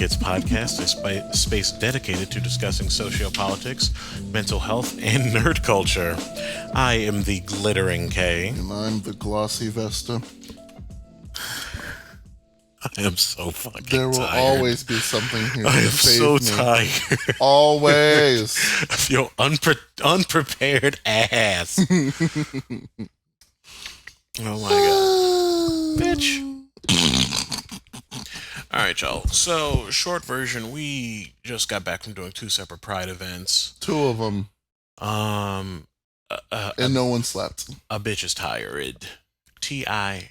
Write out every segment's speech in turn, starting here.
Kids podcast, a space dedicated to discussing sociopolitics, mental health, and nerd culture. I am the glittering K. And I'm the glossy Vesta. I am so fucking tired. There will always be something here. I am so tired. Always. Of your unprepared ass. Oh my god. Bitch. Alright, y'all. So, short version, we just got back from doing 2 separate Pride events. 2 of them. And no one slept. A bitch is tired. Tired.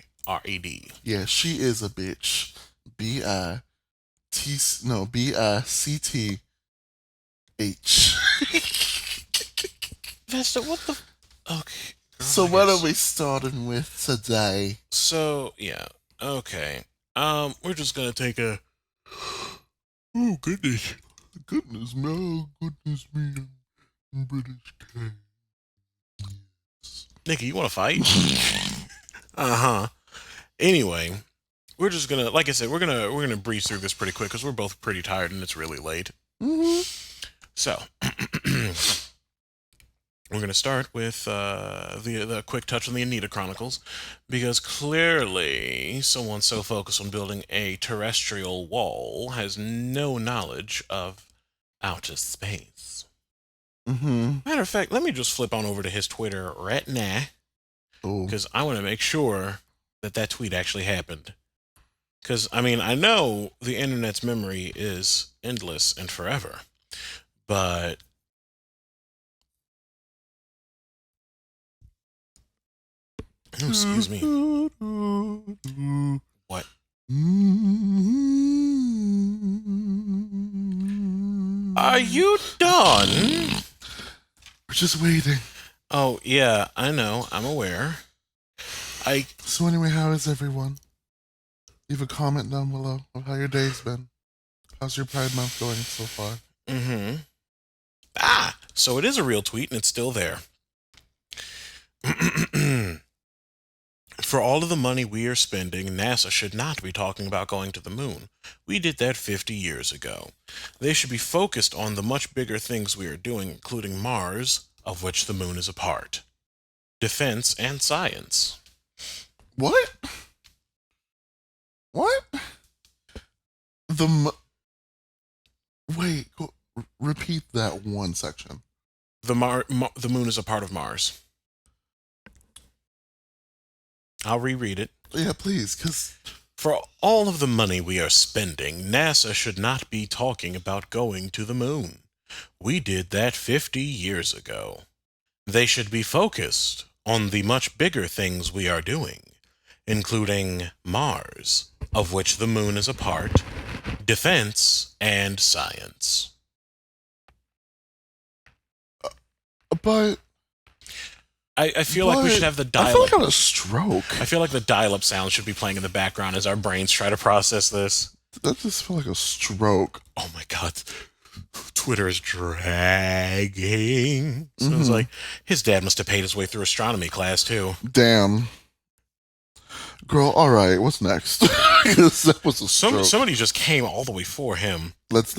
Yeah, she is a bitch. B-I-C-T-H. Vesta, what the... Okay. So what are we starting with today? So, yeah. Okay. We're just gonna take a... Oh, goodness. Goodness me, oh, goodness me, I'm British king. Nikki, you wanna fight? Uh-huh. Anyway, we're just gonna, like I said, we're gonna breeze through this pretty quick because we're both pretty tired and it's really late. Mm-hmm. So, we're gonna start with the quick touch on the Anita Chronicles, because clearly someone so focused on building a terrestrial wall has no knowledge of outer space. Mm-hmm. Matter of fact, let me just flip on over to his Twitter right now, because I want to make sure that tweet actually happened. Because, I mean, I know the internet's memory is endless and forever, but... Oh, excuse me. What? Are you done? We're just waiting. Oh, yeah, I know. I'm aware. So anyway, how is everyone? Leave a comment down below of how your day's been. How's your Pride Month going so far? Mm-hmm. So it is a real tweet and it's still there. For all of the money we are spending, NASA should not be talking about going to the moon. We did that 50 years ago. They should be focused on the much bigger things we are doing, including Mars, of which the moon is a part, defense, and science. What? What? Wait, repeat that one section. The moon is a part of Mars. I'll reread it. Yeah, please, because... For all of the money we are spending, NASA should not be talking about going to the moon. We did that 50 years ago. They should be focused on the much bigger things we are doing, including Mars, of which the moon is a part, defense, and science. But... I feel like we should have the dial-up. I feel like I had a stroke. I feel like the dial-up sound should be playing in the background as our brains try to process this. That just felt like a stroke. Oh my god. Twitter is dragging. So it's like, his dad must have paid his way through astronomy class too. Damn. Girl, alright, what's next? That was a stroke. Somebody just came all the way for him. Let's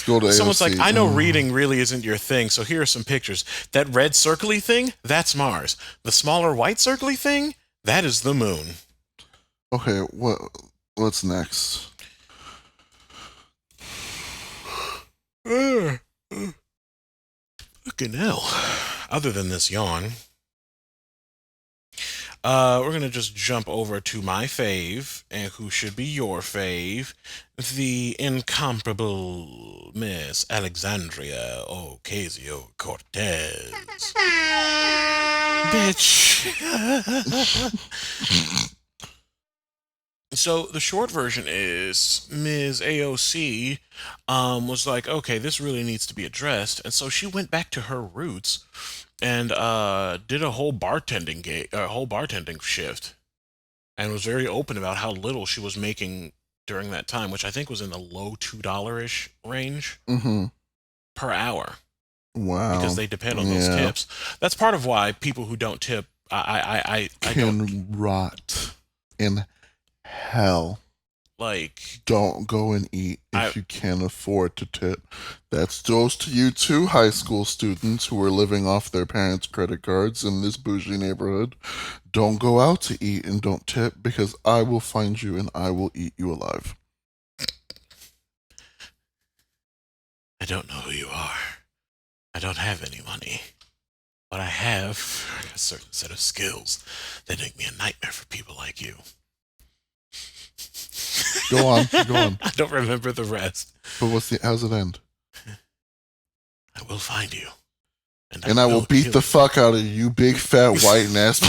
go to Someone's AOC. like, I know reading really isn't your thing, so here are some pictures. That red circly thing, that's Mars. The smaller white circly thing, that is the moon. Okay, what's next? Fucking hell. Other than this yawn, we're going to just jump over to my fave, and who should be your fave, the incomparable Miss Alexandria Ocasio-Cortez. Bitch. So the short version is Ms. AOC was like, okay, this really needs to be addressed, and so she went back to her roots and did a whole bartending shift, and was very open about how little she was making during that time, which I think was in the low $2-ish range per hour. Wow! Because they depend on those tips. That's part of why people who don't tip, I can rot in hell. Like, Don't go and eat if I you can't afford to tip. That goes to you too, high school students who are living off their parents' credit cards in this bougie neighborhood. Don't go out to eat and don't tip because I will find you and I will eat you alive. I don't know who you are. I don't have any money. But I have a certain set of skills that make me a nightmare for people like you. Go on, go on. I don't remember the rest. But how's it end? I will find you. And I will beat kill the you. fuck out of you, big fat white nasty.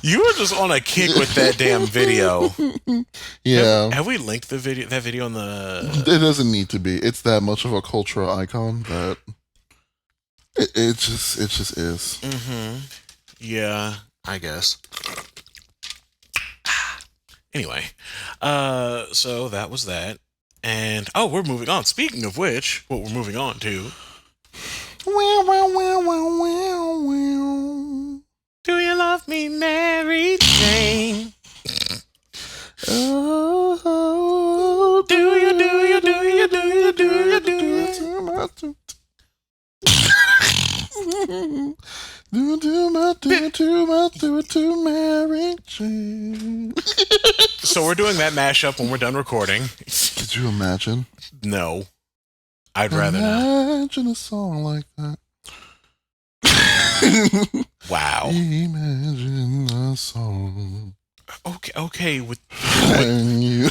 You were just on a kick with that damn video. Yeah. Have we linked that video on the... It doesn't need to be. It's that much of a cultural icon that it just is. Mm-hmm. Yeah, I guess. Anyway, so that was that. And, oh, we're moving on. Speaking of which, what we're moving on to... Do you love me, Mary Jane? Oh, Do you do it to Mary Jane. So we're doing that mashup when we're done recording. Could you imagine? No. I'd rather not. Imagine a song like that. Wow. Imagine a song. Okay. Can you?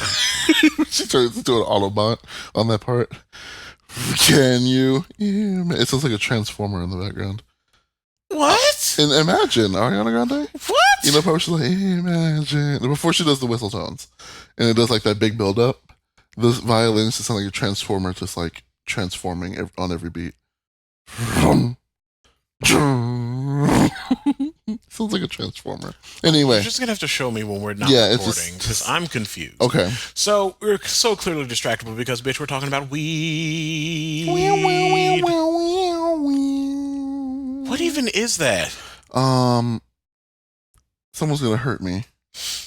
She turns into an Autobot on that part. Can you? It sounds like a transformer in the background. What? And imagine Ariana Grande. What? You know, part she's like, imagine before she does the whistle tones, and it does like that big build up. The violins just sound like a transformer, just like transforming on every beat. Sounds like a transformer. Anyway, You're just gonna have to show me when we're not Yeah, it's recording because I'm confused. okay. So we're so clearly distractible because, bitch, we're talking about weed. What even is that? Someone's gonna hurt me.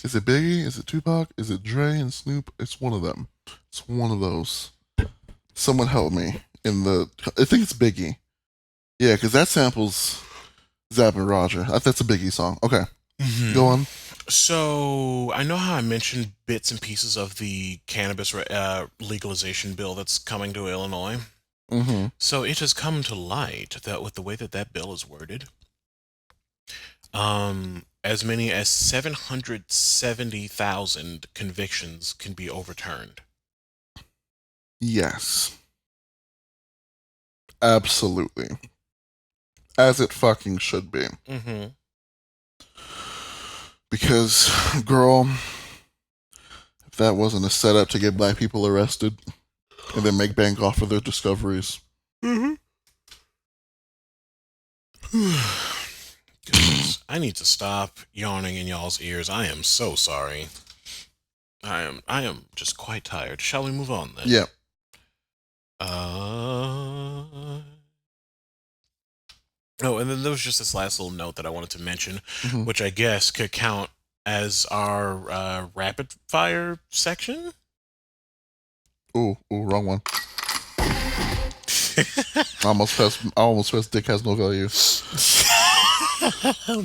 Is it Biggie? Is it Tupac? Is it Dre and Snoop? It's one of them. It's one of those. Someone help me. I think it's Biggie. Yeah, because that samples Zapp and Roger. That's a Biggie song. Okay, go on. So I know how I mentioned bits and pieces of the cannabis legalization bill that's coming to Illinois. Mm-hmm. So it has come to light that with the way that bill is worded, as many as 770,000 convictions can be overturned. Yes. Absolutely. As it fucking should be. Mm-hmm. Because, girl, if that wasn't a setup to get black people arrested and then make bank off of their discoveries. Mm-hmm. Goodness, I need to stop yawning in y'all's ears. I am so sorry. I am just quite tired. Shall we move on then? Yeah. Oh, and then there was just this last little note that I wanted to mention, Mm-hmm. which I guess could count as our rapid fire section. Ooh, wrong one. I almost pressed dick has no value.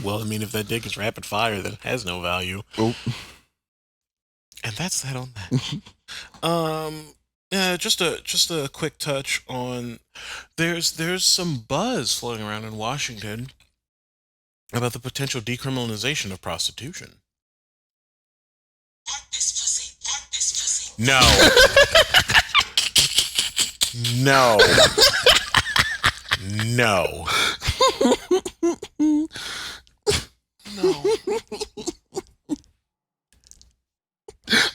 Well, I mean, if that dick is rapid fire, then it has no value. Oh. And that's that on that. Yeah, just a quick touch on there's some buzz floating around in Washington about the potential decriminalization of prostitution. No. No. No. No.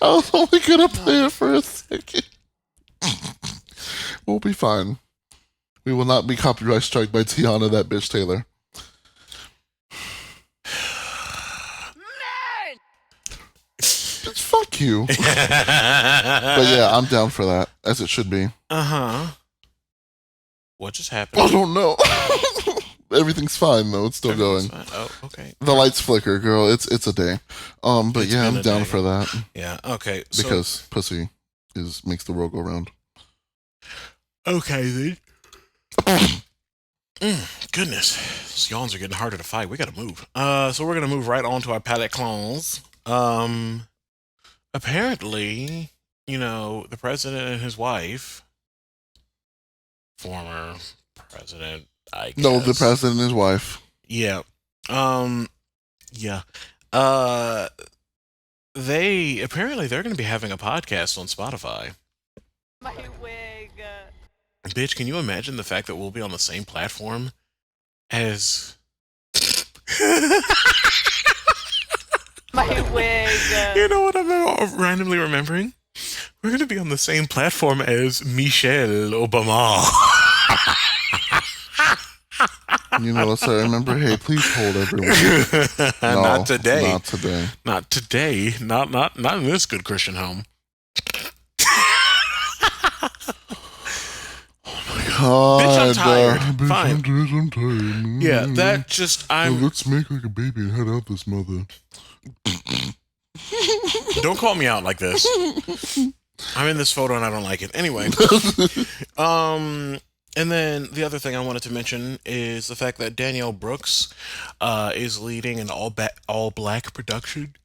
I was only gonna play it for a second. We'll be fine. We will not be copyright struck by Tiana, that bitch Taylor. Bitch, fuck you. But yeah, I'm down for that, as it should be. Uh-huh. What just happened? I don't know. Everything's fine though. It's still going. Fine. Oh, okay. The lights flicker, girl. It's a day. But It's yeah, been I'm a down day. for that Yeah. Okay. So, because pussy makes the world go round. okay then. Goodness, these yawns are getting harder to fight. We gotta move. So we're gonna move right on to our palate clones. Apparently, the president and his wife, former president, I guess. No, the president and his wife. Yeah. Yeah. They're gonna be having a podcast on Spotify. My wig. Bitch, can you imagine the fact that we'll be on the same platform as My wig. You know what I'm randomly remembering? We're gonna be on the same platform as Michelle Obama. You know, let's remember. Hey, please hold everyone. No, Not today. Not today. Not today. Not in this good Christian home. God, Bitch, I'm tired. bitch, Fine. I'm tired. Yeah, that just Let's make like a baby and head out this mother. Don't call me out like this. I'm in this photo and I don't like it. Anyway. And then the other thing I wanted to mention is the fact that Danielle Brooks is leading an all black production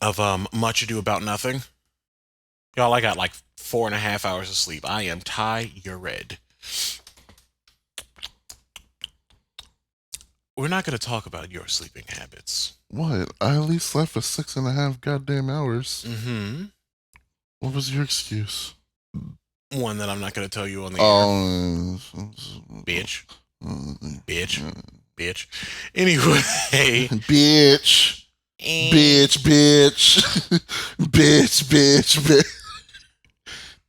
of Much Ado About Nothing. Y'all, I got like 4.5 hours of sleep. I am tired. We're not going to talk about your sleeping habits. What? I at least slept for 6.5 goddamn hours. Mm-hmm. What was your excuse? One that I'm not going to tell you on the air. Bitch. Bitch. Anyway. Bitch. Bitch.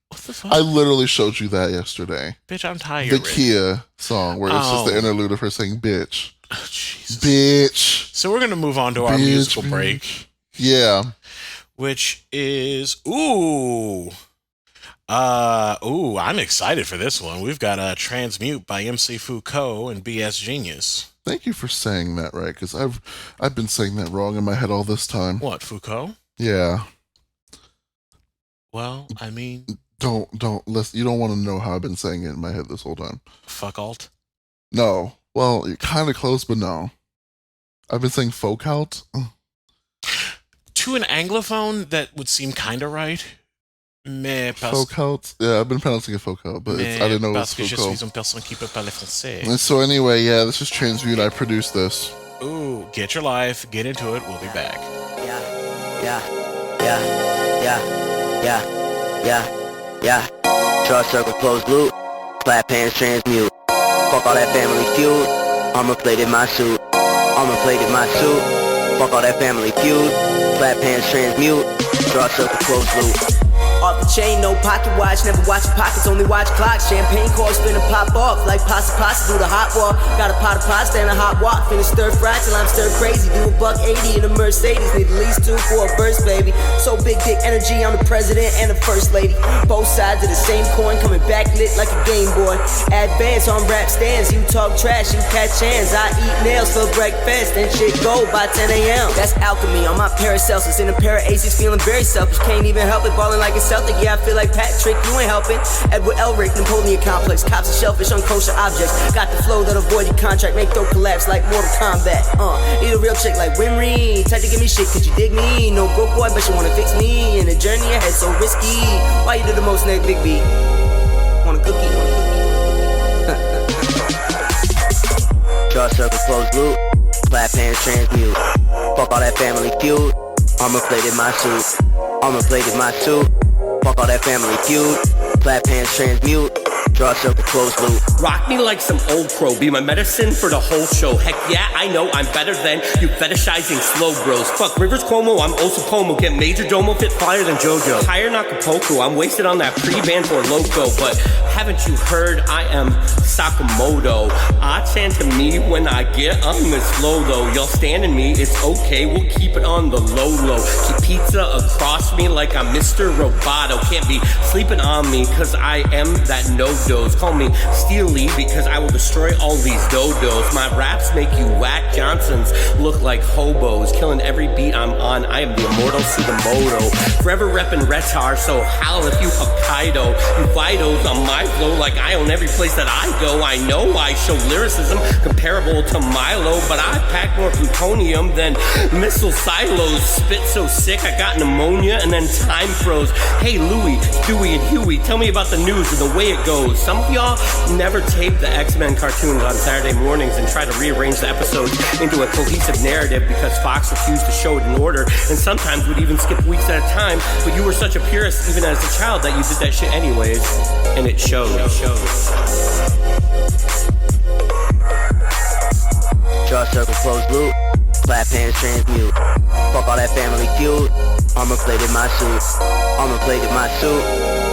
What the fuck? I literally showed you that yesterday. Bitch, I'm tired. The Kia song where it's just the Oh. interlude of her saying bitch. Oh, Jesus. Bitch. So we're going to move on to our musical break, Yeah. which is I'm excited for this one. We've got Transmute by MC Foucault and BS Genius. Thank you for saying that right, because I've been saying that wrong in my head all this time. What, Foucault? Yeah. Well, I mean, Don't listen. You don't want to know how I've been saying it in my head this whole time. fuck alt. No. Well, you're kind of close, but no. I've been saying folk out. To an anglophone, that would seem kind of right. Mais Folk out. Yeah, I've been pronouncing it folk out, but I didn't know it was parce que je folk suis une personne qui peut parler français. And so anyway, yeah, this is Transmute. I produced this. Ooh, get your life, get into it. We'll be back. Yeah. Short circle, closed loop. Flat pants, transmute. Fuck all that family feud. Armor plated my suit. Fuck all that family feud. Flat pants, transmute. Short circle, closed loop. Off the chain, no pocket watch, never watch pockets, only watch clocks. Champagne corks finna pop off like pasta through the hot wall. Got a pot of pasta and a hot walk, finna stir fry till I'm stir crazy. Do $180 in a Mercedes, need at least 2 for a verse, baby. So big dick energy, I'm the president and the first lady. Both sides of the same coin, coming back lit like a Game Boy. Advance on rap stands, you talk trash, you catch hands. I eat nails for breakfast and shit go by 10 a.m. That's alchemy on my Paracelsus, in a pair of aces, feeling very selfish. Can't even help it, ballin' like a Celtic, yeah, I feel like Patrick, you ain't helping. Edward Elric, Napoleon Complex, cops and shellfish on kosher objects. Got the flow that avoid your contract, make throat collapse like Mortal Kombat. Need a real chick like Winry, tried to give me shit, could you dig me? No broke boy, but you wanna fix me. And the journey ahead so risky. Why you do the most next Big B? Want a cookie? Draw circle, closed loop. Flat pants, transmute. Fuck all that family feud. Armor plated my suit. Fuck all that family feud. Flat pants, transmute. Draw circle, closed loop. Rock me like some old crow, be my medicine for the whole show. Heck yeah, I know I'm better than you fetishizing slow bros. Fuck Rivers Cuomo, I'm Osapomo. Get Major Domo, fit flyer than JoJo. Hire Acapulco, I'm wasted on that pre-band for Loco. But haven't you heard I am Sakamoto? Odd stand to me when I get on this flow though. Y'all standing me, it's okay, we'll keep it on the low. Keep pizza across me like I'm Mr. Roboto. Can't be sleeping on me cause I am that no-do photos. Call me Steely because I will destroy all these dodos. My raps make you whack Johnsons look like hobos. Killing every beat I'm on, I am the immortal Sugimoto. Forever reppin' Retar, so howl if you Hokkaido. You Fidos on my flow like I own every place that I go. I know I show lyricism comparable to Milo, but I pack more plutonium than missile silos. Spit so sick I got pneumonia and then time froze. Hey Louie, Dewey, and Huey, tell me about the news and the way it goes. Some of y'all never tape the X-Men cartoons on Saturday mornings and try to rearrange the episodes into a cohesive narrative because Fox refused to show it in order and sometimes would even skip weeks at a time. But you were such a purist even as a child that you did that shit anyways, and it shows. Draw circle, close loop. Flat pants, transmute. Fuck all that family feud. Armor plated my suit. Armor plated my suit.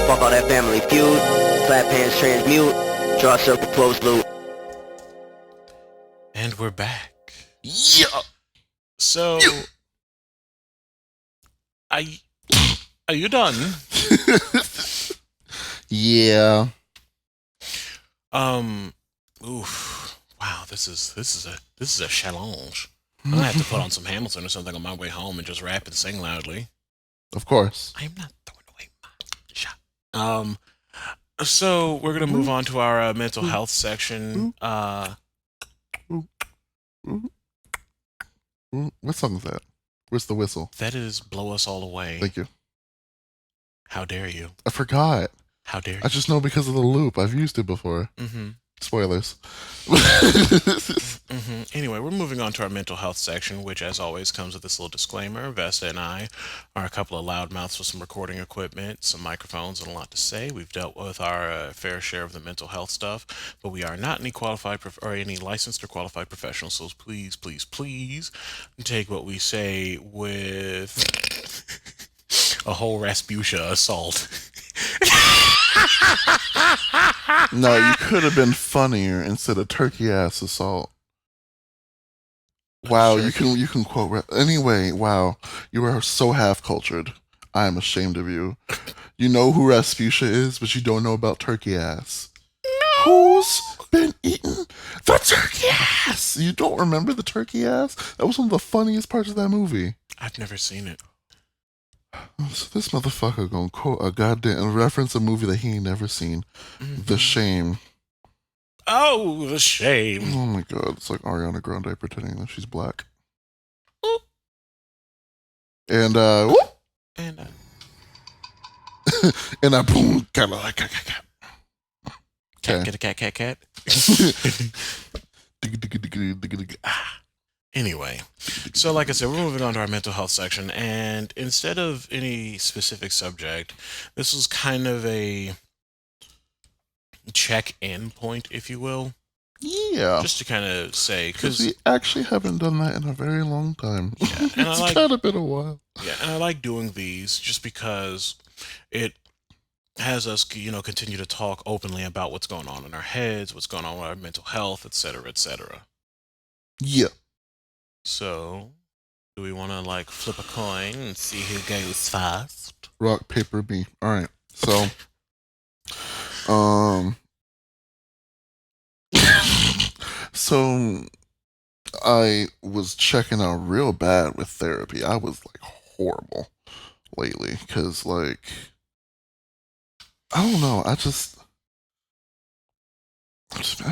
Fuck all that family feud. Flat pants, transmute. Draw circle, close loop. And we're back. Yeah. So, are you done? Yeah. Oof. Wow, this is a challenge. I'm gonna have to put on some Hamilton or something on my way home and just rap and sing loudly. Of course. I am not throwing away my shot. So we're gonna move on to our mental health section. What song is that? Where's the whistle? That is "Blow Us All Away." Thank you. How dare you? I forgot. How dare you? I just know because of the loop. I've used it before. Mm-hmm. Spoilers. Anyway, we're moving on to our mental health section, which, as always, comes with this little disclaimer. Vesta and I are a couple of loudmouths with some recording equipment, some microphones, and a lot to say. We've dealt with our fair share of the mental health stuff, but we are not any qualified or any licensed or qualified professionals. So please, please, please take what we say with a whole Rasputia assault. No, you could have been funnier instead of turkey ass assault. Wow, you can quote anyway. Wow, you are so half cultured. I am ashamed of you. You know who Rasputia is, but you don't know about turkey ass. Who's been eating the turkey ass? You don't remember the turkey ass? That was one of the funniest parts of that movie. I've never seen it. So this motherfucker gonna quote a goddamn reference a movie that he ain't never seen. Mm-hmm. The Shame. Oh, the shame. Oh my god, it's like Ariana Grande pretending that she's black. Oop. And And and I boom kind of like cat, cat. Anyway, so like I said, we're moving on to our mental health section, and instead of any specific subject, this was kind of a check-in point, if you will. Yeah. Just to kind of say, Because we actually haven't done that in a very long time. Yeah, and It's kind of been a while. Yeah, and I like doing these just because it has us, continue to talk openly about what's going on in our heads, what's going on with our mental health, etc., etc. Yeah. So, do we want to flip a coin and see who goes first? Rock, paper, me. All right. So, so I was checking out real bad with therapy. I was horrible lately because I don't know. I've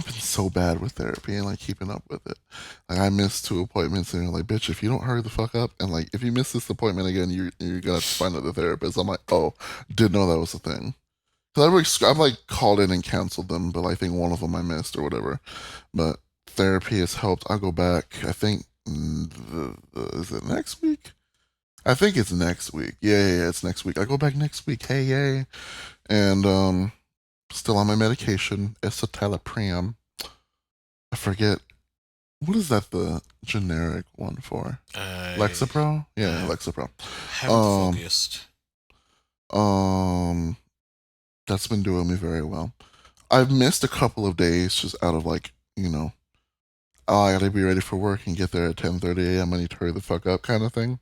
been so bad with therapy and keeping up with it. I missed 2 appointments and they're bitch, if you don't hurry the fuck up and if you miss this appointment again, you're gonna have to find another therapist. I'm oh, didn't know that was a thing. Cause I've called in and canceled them, but I think one of them I missed or whatever. But therapy has helped. I'll go back. I think is it next week? I think it's next week. Yeah, it's next week. I go back next week. Hey, yay! And still on my medication, escitalopram. I forget. What is that the generic one for? Lexapro? Yeah, Lexapro. Haven't focused. That's been doing me very well. I've missed a couple of days just out of I gotta be ready for work and get there at 10:30 a.m. I need to hurry the fuck up kind of thing.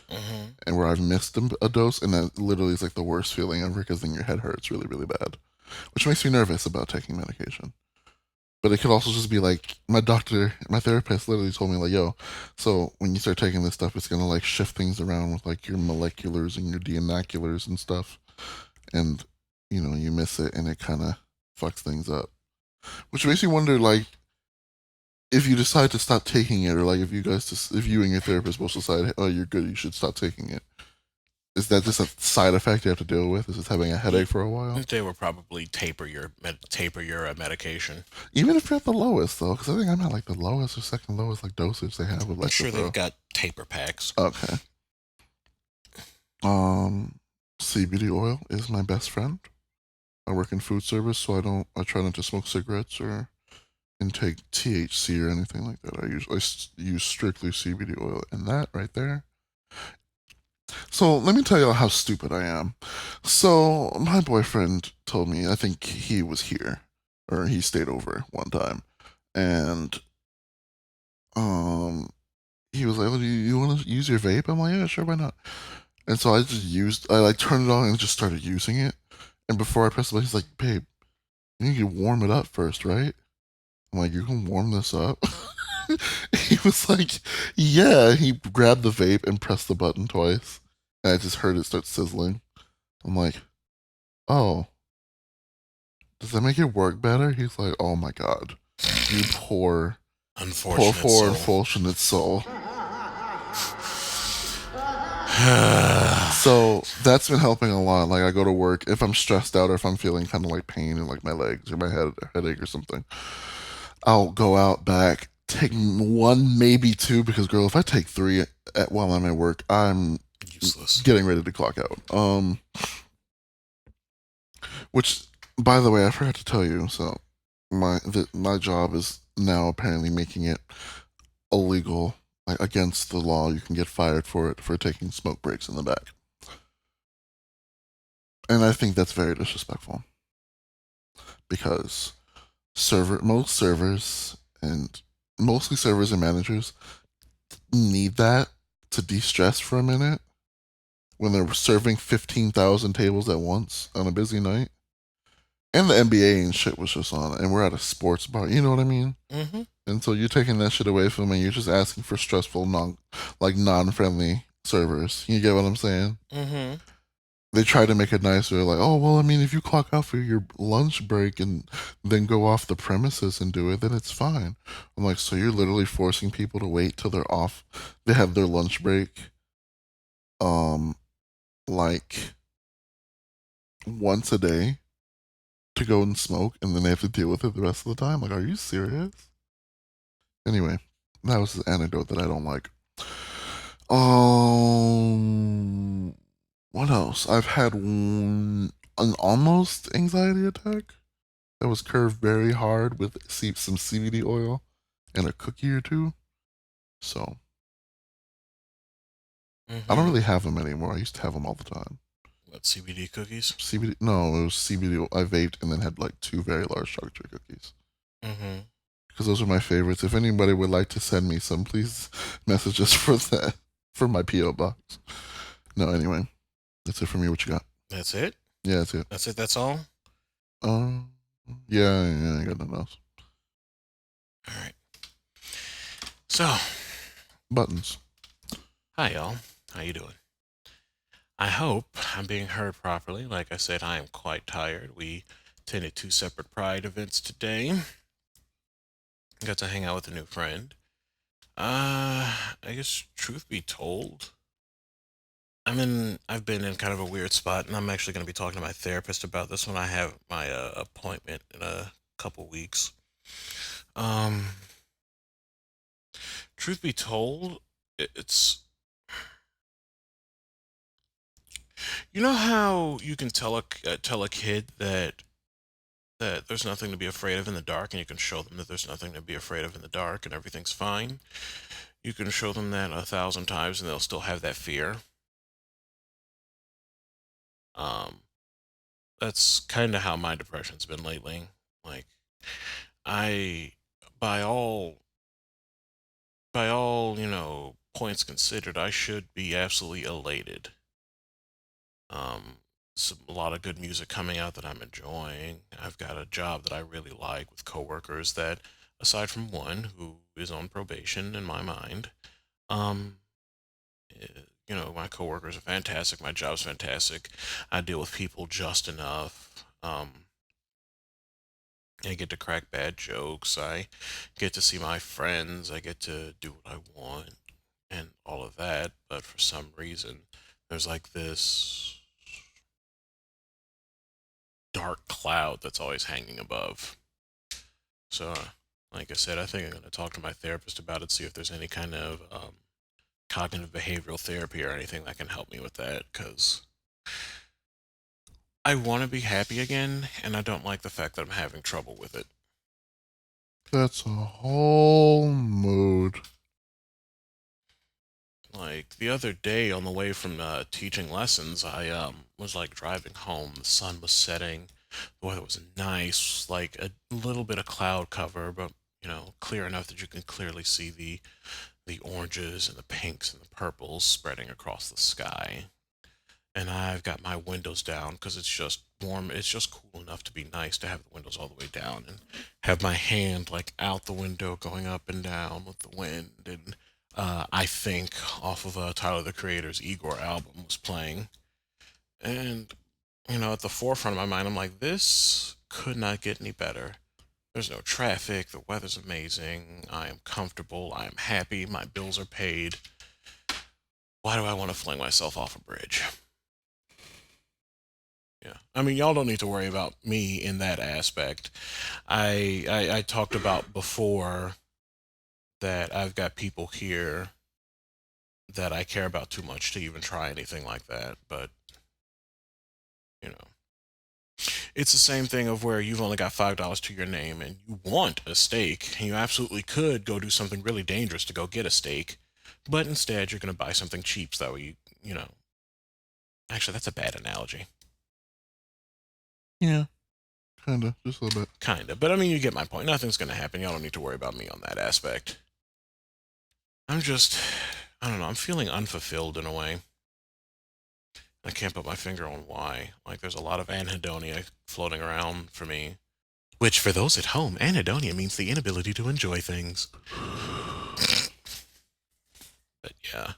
Mm-hmm. And where I've missed a dose, and that literally is the worst feeling ever because then your head hurts really, really bad. which makes me nervous about taking medication. But it could also just be like my doctor, my therapist literally told me like, yo, so when you start taking this stuff, it's gonna like shift things around with like your moleculars and your denaculars and stuff, and you miss it and it kind of fucks things up. Which makes me wonder like if you decide to stop taking it, or like if you and your therapist both decide, oh, you're good, you should stop taking it. Is that just a side effect you have to deal with? Is just having a headache for a while? They will probably taper your medication. Even if you're at the lowest, though, because I think I'm at like the lowest or second lowest like dosage they have with I'm sure Lexapro. they've got taper packs. Okay. CBD oil is my best friend. I work in food service, so I try not to smoke cigarettes or intake THC or anything like that. I use strictly CBD oil, and that right there. So let me tell you how stupid I am. So my boyfriend told me, I think he was here, or he stayed over one time, and he was like, "Oh, do you want to use your vape?" I'm like, "Yeah, sure, why not?" And so I like turned it on and just started using it. And before I pressed the button, he's like, "Babe, you need to warm it up first, right?" I'm like, "You can warm this up?" He was like, "Yeah." He grabbed the vape and pressed the button twice, and I just heard it start sizzling. I'm like, "Oh, does that make it work better?" He's like, "Oh my god, you poor, Unfortunate unfortunate soul." So that's been helping a lot. Like I go to work if I'm stressed out or if I'm feeling kind of like pain in like my legs or my headache or something. I'll go out back, take one, maybe two, because girl, if I take three while I'm at work, I'm Useless. getting ready to clock out. Which, by the way, I forgot to tell you. So my job is now apparently making it illegal, like against the law. You can get fired for it for taking smoke breaks in the back. And I think that's very disrespectful because most servers and mostly servers and managers need that to de-stress for a minute when they're serving 15,000 tables at once on a busy night. And the NBA and shit was just on, and we're at a sports bar. You know what I mean? Mm-hmm. And so you're taking that shit away from me. You're just asking for stressful, non-friendly servers. You get what I'm saying? Mm-hmm. They try to make it nicer, like, oh, well, I mean, if you clock out for your lunch break and then go off the premises and do it, then it's fine. I'm like, so you're literally forcing people to wait till they're off, they have their lunch break, like once a day to go and smoke, and then they have to deal with it the rest of the time? Like, are you serious? Anyway, that was the anecdote that I don't like. What else? I've had an almost anxiety attack that was curved very hard with some CBD oil and a cookie or two. So I don't really have them anymore. I used to have them all the time. What, CBD cookies? CBD? No, it was CBD. I vaped and then had like two very large chocolate chip cookies. Mm-hmm. Because those are my favorites. If anybody would like to send me some, please message us for that, for my P.O. box. No, anyway, that's it for me. What you got? That's it? Yeah, that's it. That's it? That's all? Yeah, I got nothing else. All right. So, Buttons. hi, y'all. How you doing? I hope I'm being heard properly. Like I said, I am quite tired. We attended 2 separate Pride events today. Got to hang out with a new friend. I guess truth be told, I've been in kind of a weird spot, and I'm actually going to be talking to my therapist about this when I have my appointment in a couple weeks. Truth be told, it's, you know how you can tell a kid that there's nothing to be afraid of in the dark, and you can show them that there's nothing to be afraid of in the dark, and everything's fine. You can show them that 1,000 times, and they'll still have that fear. Um, that's kind of how my depression's been lately. Like, I, by all, points considered, I should be absolutely elated. a lot of good music coming out that I'm enjoying. I've got a job that I really like with coworkers that, aside from one who is on probation in my mind, um, eh, my coworkers are fantastic. My job's fantastic. I deal with people just enough. I get to crack bad jokes. I get to see my friends. I get to do what I want and all of that. But for some reason, there's like this dark cloud that's always hanging above. So, like I said, I think I'm going to talk to my therapist about it, see if there's any kind of cognitive behavioral therapy or anything that can help me with that, because I want to be happy again, and I don't like the fact that I'm having trouble with it. That's a whole mood. Like the other day on the way from teaching lessons, I was like driving home. The sun was setting, the weather was nice, like a little bit of cloud cover, but clear enough that you can clearly see the oranges and the pinks and the purples spreading across the sky. And I've got my windows down because it's just warm. It's just cool enough to be nice to have the windows all the way down and have my hand like out the window going up and down with the wind. And I think off of Tyler the Creator's Igor album was playing. And, at the forefront of my mind, I'm like, this could not get any better. There's no traffic. The weather's amazing. I am comfortable. I am happy. My bills are paid. Why do I want to fling myself off a bridge? Yeah. I mean, y'all don't need to worry about me in that aspect. I talked about before that I've got people here that I care about too much to even try anything like that. But, it's the same thing of where you've only got $5 to your name and you want a steak, and you absolutely could go do something really dangerous to go get a steak, but instead you're going to buy something cheap so that way actually, that's a bad analogy. Yeah. Kinda. Just a little bit. Kinda. But I mean, you get my point. Nothing's going to happen. Y'all don't need to worry about me on that aspect. I don't know. I'm feeling unfulfilled in a way. I can't put my finger on why. Like, there's a lot of anhedonia floating around for me. Which, for those at home, anhedonia means the inability to enjoy things. But yeah.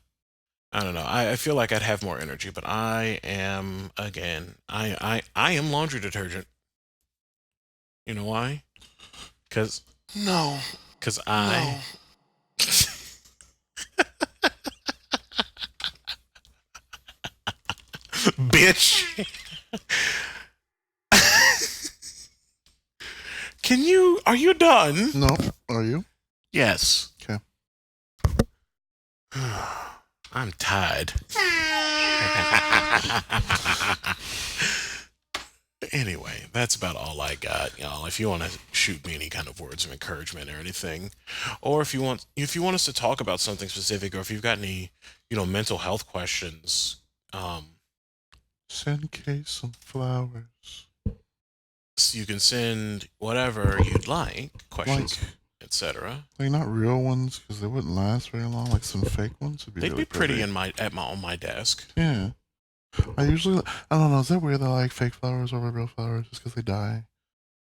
I don't know. I feel like I'd have more energy, but I am, again, I am laundry detergent. You know why? Because No. I... Bitch! Are you done? No. Are you? Yes. Okay. I'm tired. Anyway, that's about all I got, y'all. If you want to shoot me any kind of words of encouragement or anything, or if you want us to talk about something specific, or if you've got any, mental health questions, Send Kay some flowers. so you can send whatever you'd like, questions, etc. Like not real ones, because they wouldn't last very long. Like some fake ones would be They'd really be pretty pretty. on my desk. Yeah. I don't know, is that weird that I like fake flowers over real flowers just because they die?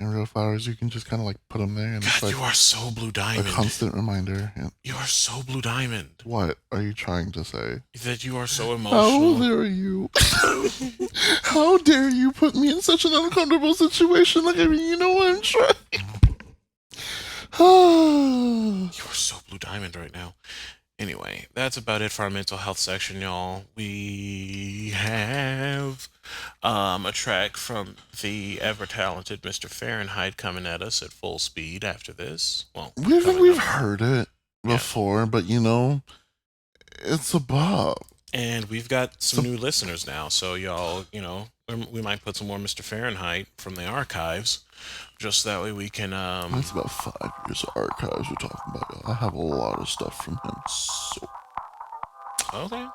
And real flowers, you can just kind of like put them there and it's God, like you are so Blue a Diamond. constant reminder. And You are so Blue Diamond. what are you trying to say? That you are so How emotional. dare you? How dare you put me in such an uncomfortable situation? Like, I mean, you know what I'm trying. You are so Blue Diamond right now. Anyway, that's about it for our mental health section, y'all. We have a track from the ever-talented Mr. Fahrenheit coming at us at full speed after this. Well, We've heard it before, but it's a bop. And we've got some new listeners now, so y'all, we might put some more Mr. Fahrenheit from the archives, just that way we can, That's about 5 years of archives we're talking about. Y'all. I have a lot of stuff from him. So. Okay.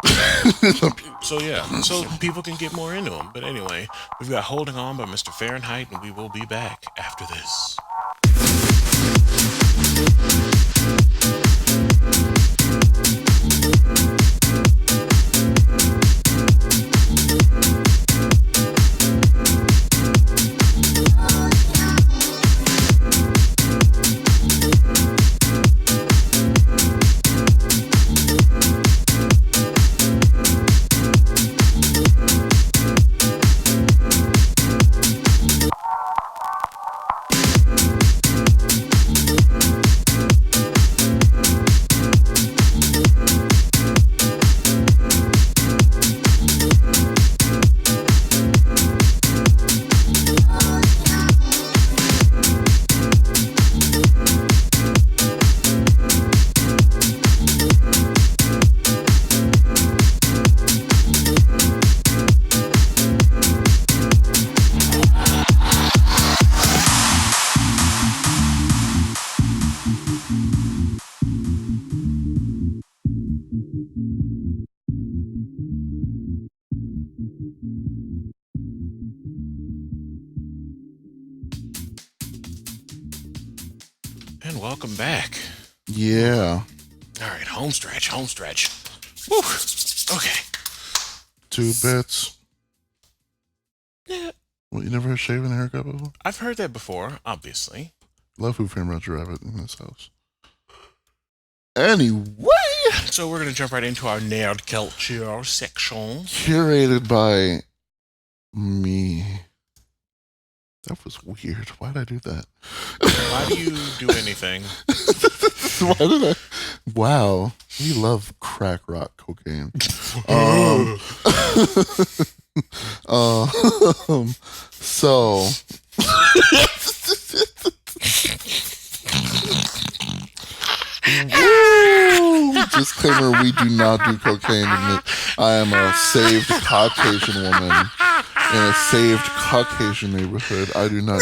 So people can get more into them. But anyway, we've got Holding On by Mr. Fahrenheit, and we will be back after this. And welcome back. Yeah. All right, home stretch. Woo. Okay. 2 bits. Yeah, Well, you never had shaving haircut before? I've heard that before, obviously. Love Who Framed Roger Rabbit in this house. Anyway, So we're going to jump right into our nerd culture section. curated by me. That was weird. Why did I do that? Why do you do anything? Why did I? Wow, we love crack rock cocaine. So. Woo! Disclaimer: we do not do cocaine. I am a saved Caucasian woman in a saved Caucasian neighborhood. I do not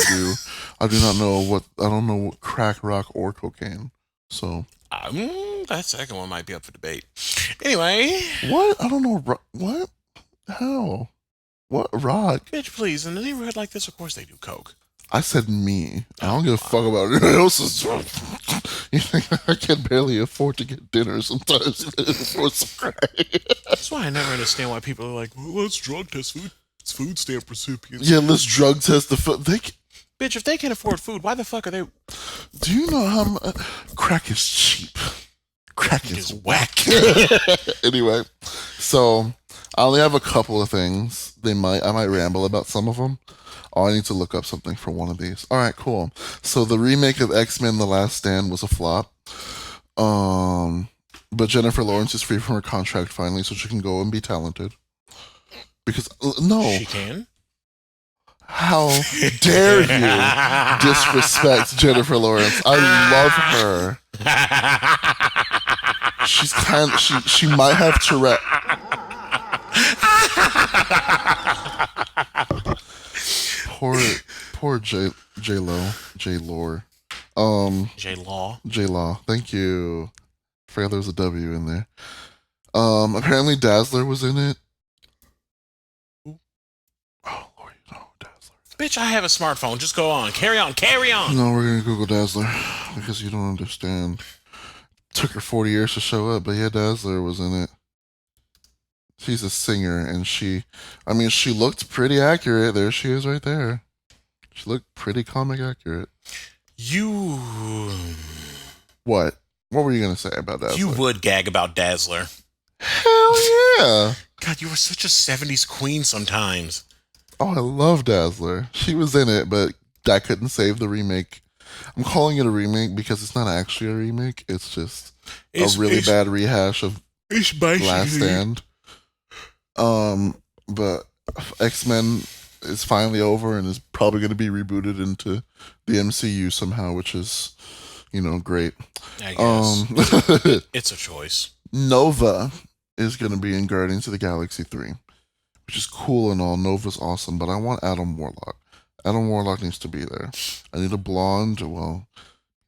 know what crack rock or cocaine. So That second one might be up for debate. Anyway. what? I don't know. What? How? What rock? Bitch, please. In a neighborhood like this, of course they do coke. I said me. I don't give a fuck about anyone else's. You think I can barely afford to get dinner sometimes for some crack? That's why I never understand why people are like, well, let's drug test food stamp recipients. Yeah, let's drug test the food. Bitch, if they can't afford food, why the fuck are they... Do you know how crack is cheap? Crack is whack. Anyway, so I only have a couple of things. I might ramble about some of them. Oh, I need to look up something for one of these. All right, cool. So the remake of X-Men: The Last Stand was a flop. But Jennifer Lawrence is free from her contract finally, so she can go and be talented. Because no, She can? how dare you disrespect Jennifer Lawrence? I love her. She's she might have Tourette. Poor J Lo. J Law. Thank you. I forgot there was a W in there. Apparently Dazzler was in it. Oh Lord, Dazzler. Bitch, I have a smartphone. Just go on. Carry on. No, we're gonna Google Dazzler because you don't understand. Took her 40 years to show up, but yeah, Dazzler was in it. She's a singer, and she looked pretty accurate. There she is right there. She looked pretty comic accurate. You... What? What were you going to say about Dazzler? You would gag about Dazzler. Hell yeah. God, you were such a 70s queen sometimes. Oh, I love Dazzler. She was in it, but that couldn't save the remake. I'm calling it a remake because it's not actually a remake. It's just a really bad rehash of Last Stand. But X-Men is finally over and is probably going to be rebooted into the MCU somehow, which is, great. I guess. It's a choice. Nova is going to be in Guardians of the Galaxy 3, which is cool and all. Nova's awesome, but I want Adam Warlock. Adam Warlock needs to be there. I need a blonde. Well,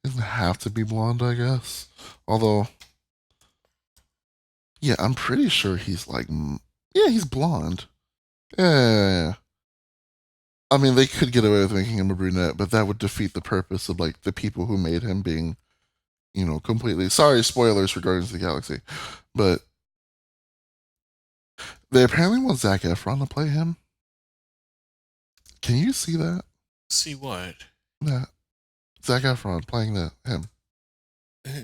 he doesn't have to be blonde, I guess. Although, yeah, I'm pretty sure he's he's blonde. Yeah. I mean, they could get away with making him a brunette, but that would defeat the purpose of the people who made him being, completely. Sorry, spoilers for Guardians of the Galaxy, but they apparently want Zac Efron to play him. Can you see that? See what? That Zac Efron playing him.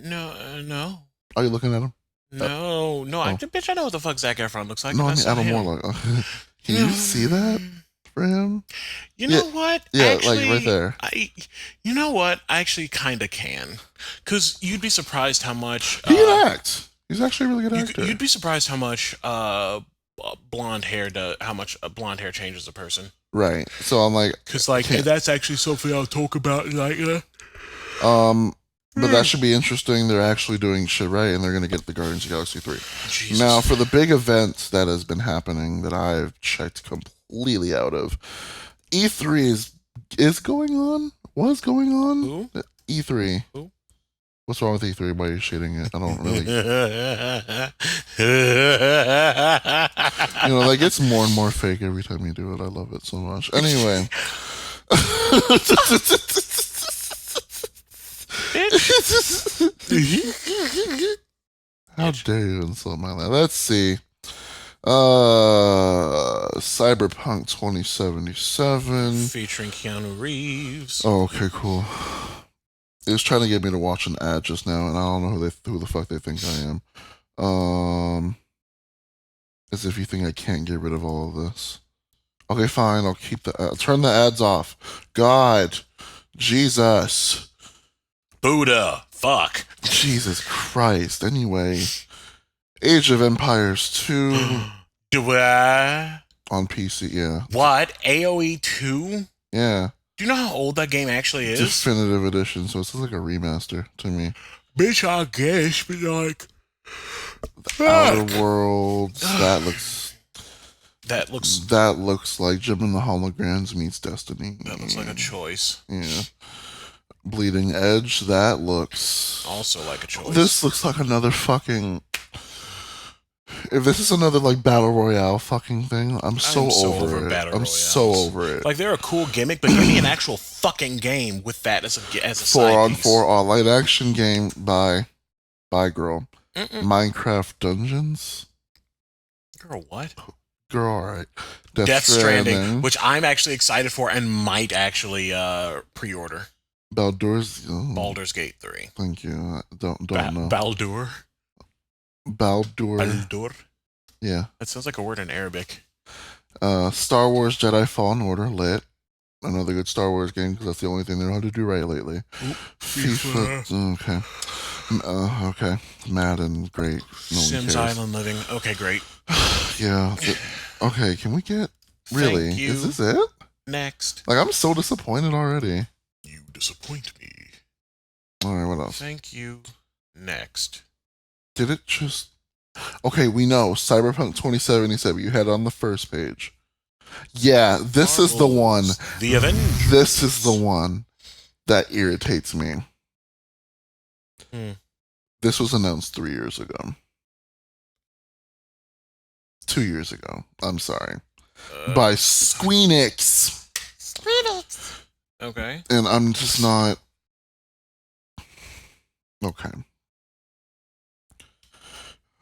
No. Are you looking at him? No. Bitch, I know what the fuck Zac Efron looks like. No, I mean Adam Warlock. Can you see that for him? You know what? Yeah, actually, right there. You know what? I actually kind of can. Because you'd be surprised how much... He can act. He's actually a really good actor. You'd be surprised how much blonde hair changes a person. Right. So I'm like... Because, that's actually something I'll talk about. But that should be interesting. They're actually doing shit right, and they're going to get the Guardians of the Galaxy 3. Jesus. Now, for the big event that has been happening that I've checked completely out of, E3 is going on? Was going on? Who? E3. Who? What's wrong with E3? Why are you shading it? I don't really... That gets more and more fake every time you do it. I love it so much. Anyway... How dare you insult my life? Let's see. Cyberpunk 2077. Featuring Keanu Reeves. Oh, okay, cool. It was trying to get me to watch an ad just now, and I don't know who the fuck they think I am. As if you think I can't get rid of all of this. Okay, fine. I'll keep turn the ads off. God, Jesus, Buddha. Fuck. Jesus Christ. Anyway, Age of Empires 2 Do I? on PC. Yeah, What? AOE 2? yeah. Do you know how old that game actually is? Definitive edition. So it's like a remaster to me. Bitch, I guess, but like. Outer Worlds. That looks. That looks like Jim and the Holograms meets Destiny. That looks like a choice. Yeah. Bleeding Edge. That looks Also like a choice. This looks like another fucking. If this is another like battle royale fucking thing, I'm so over it. battle I'm royales. so over it. Like they're a cool gimmick, but give me an actual fucking game with that as a side 4-on-4 piece. online action game by girl. Mm-mm. Minecraft Dungeons. Girl, what? Girl, alright. Death Stranding, which I'm actually excited for and might actually pre-order. Baldur's Baldur's Gate 3. Thank you. I don't know. Baldur. Baldur. Yeah. That sounds like a word in Arabic. Star Wars Jedi Fallen Order, lit. Another good Star Wars game because that's the only thing they know how to do right lately. FIFA. Okay. Okay. Madden, great. No one Sims cares. Island Living. Okay, great. Yeah. Okay, can we get... Really? Thank you. Is this it? Next. Like, I'm so disappointed already. You disappoint me. Alright, what else? Thank you. Next. Did it just... Okay, we know. Cyberpunk 2077. You had it on the first page. Yeah, this is the one. The Avengers. This is the one that irritates me. Hmm. This was announced 3 years ago. 2 years ago. I'm sorry. By Squeenix. Okay. And I'm just not... Okay.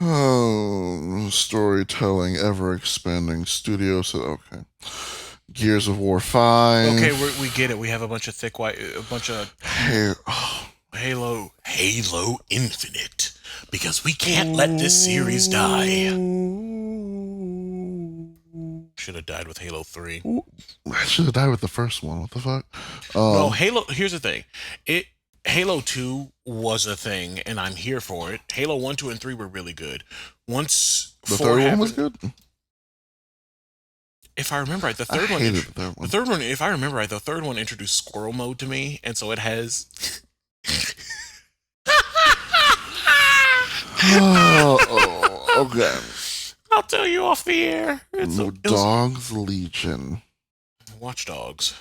Oh, storytelling, ever expanding studios. Okay. Gears of War 5. Okay, we get it. We have a bunch of Halo Infinite, because we can't let this series die. Should have died with Halo 3. I should have died with the first one. What the fuck? No, Halo. Here's the thing. Halo 2 was a thing, and I'm here for it. Halo 1, 2, and 3 were really good. Once the 4 third happened, one was good. if I remember right, the I third one. hated the third one. The third one, if I remember right, the third one introduced squirrel mode to me, and so it has. Okay. I'll tell you off the air. Dogs Legion. Watch Dogs.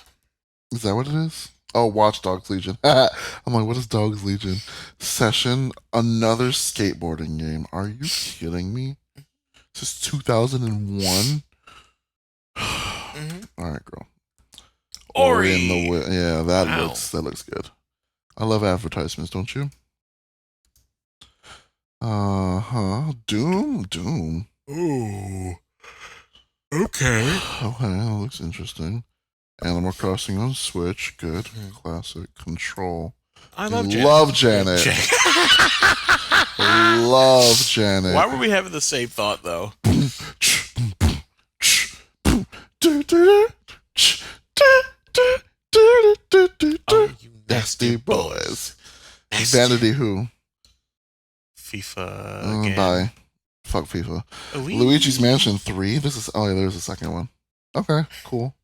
Is that what it is? Oh, Watch Dogs Legion. I'm like, what is Dogs Legion? Session, another skateboarding game. Are you kidding me? This is 2001? Mm-hmm. All right, girl. Ori. In the yeah, that Wow. looks good. I love advertisements, don't you? Doom. Ooh. Okay. Okay, that looks interesting. Animal Crossing on Switch, good. Mhm. Classic. Control. I love Janet. Love Janet. Love Janet. Why were we having the same thought, though? Oh, you Nasty boys. Nasty. Vanity Who? FIFA again. Bye. Fuck FIFA. Ooh-wee. Luigi's Mansion 3. This is there's a second one. Okay, cool.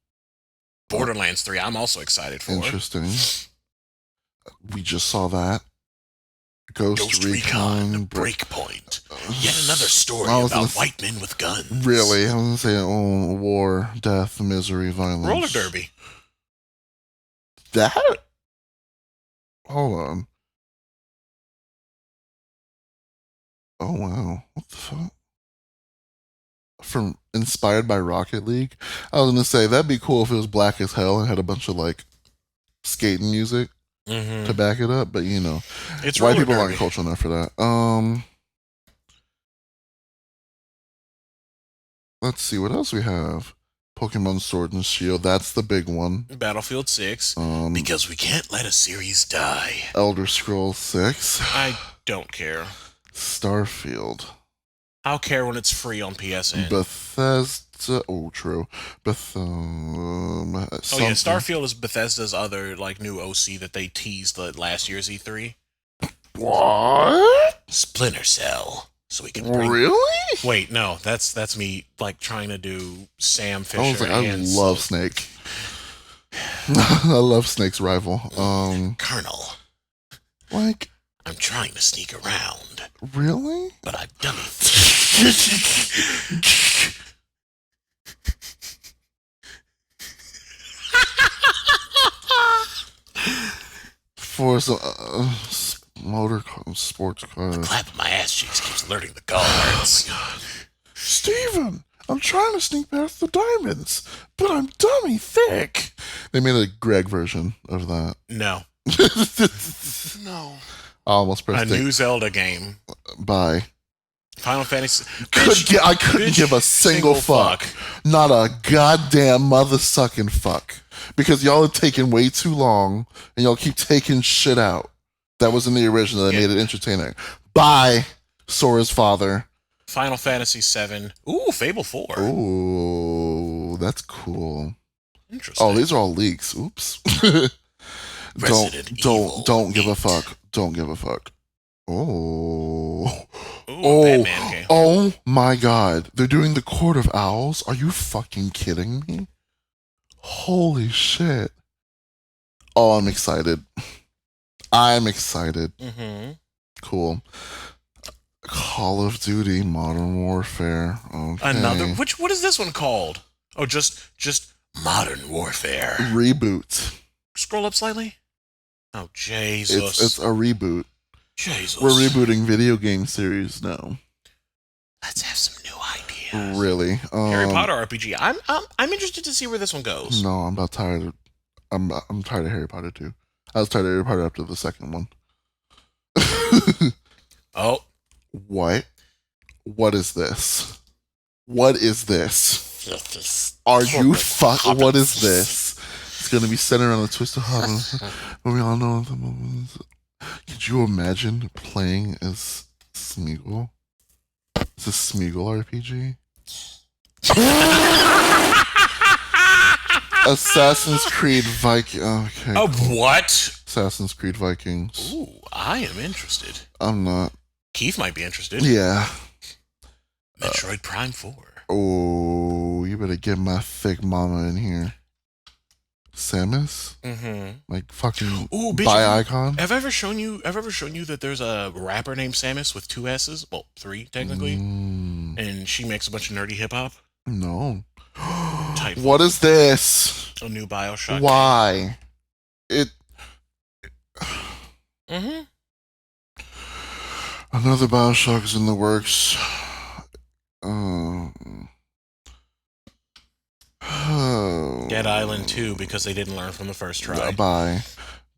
Borderlands 3. I'm also excited for. Interesting. We just saw that. Ghost Recon Recon Breakpoint. Yet another story I was about gonna white men with guns. Really? I was gonna say, war, death, misery, violence. Roller derby. That? Hold on. Oh wow! What the fuck? From inspired by Rocket League. I was gonna say that'd be cool if it was black as hell and had a bunch of like skating music. to back it up, but you know, It's white roller people derby. aren't cultural enough for that. Let's see what else we have. Pokemon Sword and Shield, that's the big one. Battlefield 6. Because we can't let a series die. Elder Scrolls 6. I don't care. Starfield. I'll care when it's free on PSN. Bethesda. Oh, true. Starfield is Bethesda's other like new OC that they teased at last year's E3. What? Splinter Cell. So we can bring... Really? Wait, no, that's me like trying to do Sam Fisher. I was like, I and love Snake. I love Snake's rival. Colonel. Like, I'm trying to sneak around, really? but I've done it. For some motor sports cars. Clapping my ass cheeks keeps alerting the guards. Steven, I'm trying to sneak past the diamonds, but I'm dummy thick. They made a Greg version of that. No. No. I almost pressed A new Zelda game. Bye. Final Fantasy. I couldn't give a single fuck. Not a goddamn mother sucking fuck. Because y'all are taking way too long and y'all keep taking shit out. That was in the original that made it entertaining. Bye, Sora's father. Final Fantasy 7. Ooh, Fable 4. Ooh, that's cool. Interesting. Oh, these are all leaks. Oops. Don't give a fuck. Don't give a fuck. Oh. Ooh, Batman game. Oh my god. They're doing the Court of Owls? Are you fucking kidding me? Holy shit. Oh, I'm excited. I'm excited. Mm-hmm. Cool. Call of Duty Modern Warfare. Okay. Another. What is this one called? Oh, just Modern Warfare. Reboot. Scroll up slightly. Oh, Jesus. It's a reboot. Jesus. We're rebooting video game series now. Let's have some new ideas. Really? Harry Potter RPG. I'm interested to see where this one goes. No, I'm about tired of. I'm tired of Harry Potter too. I was tired of Harry Potter after the second one. Oh. What? What is this? What is this? Are you fuck? What is this? It's gonna be centered on a twist of heaven. But we all know the moment. Could you imagine playing as Smeagol? It's a Smeagol RPG. Assassin's Creed Viking. Okay. Oh, cool. what? Assassin's Creed Vikings. Ooh, I am interested. I'm not. Keith might be interested. Yeah. Metroid Prime 4. Oh, you better get my thick mama in here. Samus? Mm-hmm. Like fucking Ooh, bitch, bi icon? Have I ever shown you that there's a rapper named Samus with 2 S's? Well, 3 technically. And she makes a bunch of nerdy hip hop. No. Titanfall. What is this? A new BioShock. Why? Mm-hmm. Another BioShock is in the works. Dead Island 2 because they didn't learn from the first try. Bye.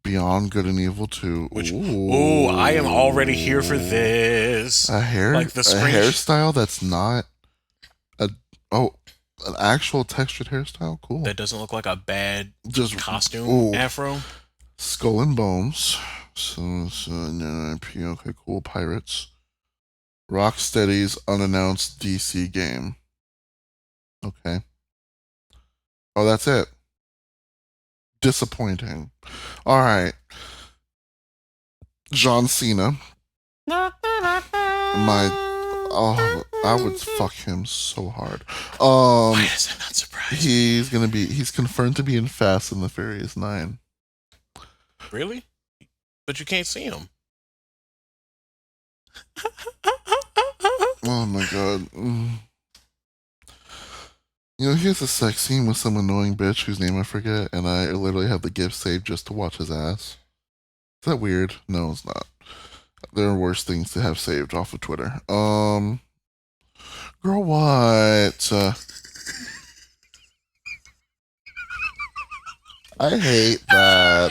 Beyond Good and Evil 2. Ooh, I am already here for this. A hairstyle that's not an actual textured hairstyle? Cool. That doesn't look like a bad costume ooh. afro. Skull and Bones. Okay, cool. Pirates. Rocksteady's unannounced DC game. Okay. Oh, that's it. Disappointing. All right. John Cena. I would fuck him so hard. Why is that not surprising? He's confirmed to be in Fast and the Furious 9. Really? But you can't see him. Oh my god. You know, here's a sex scene with some annoying bitch whose name I forget, and I literally have the GIF saved just to watch his ass. Is that weird? No, it's not. There are worse things to have saved off of Twitter. Girl, what? I hate that.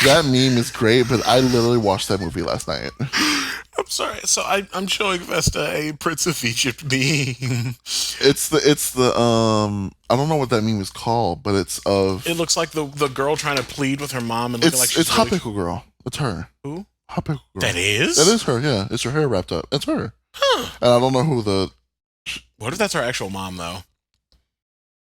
That meme is great, but I literally watched that movie last night. I'm sorry. So I'm showing Vesta a Prince of Egypt meme. It's the I don't know what that meme is called, but it's of It looks like the girl trying to plead with her mom and looking like she's it's Hot really... Pickle Girl. It's her. Who? Hot Pickle Girl. That is? That is her. Yeah, it's her hair wrapped up. It's her. Huh. And I don't know who the. What if that's her actual mom though?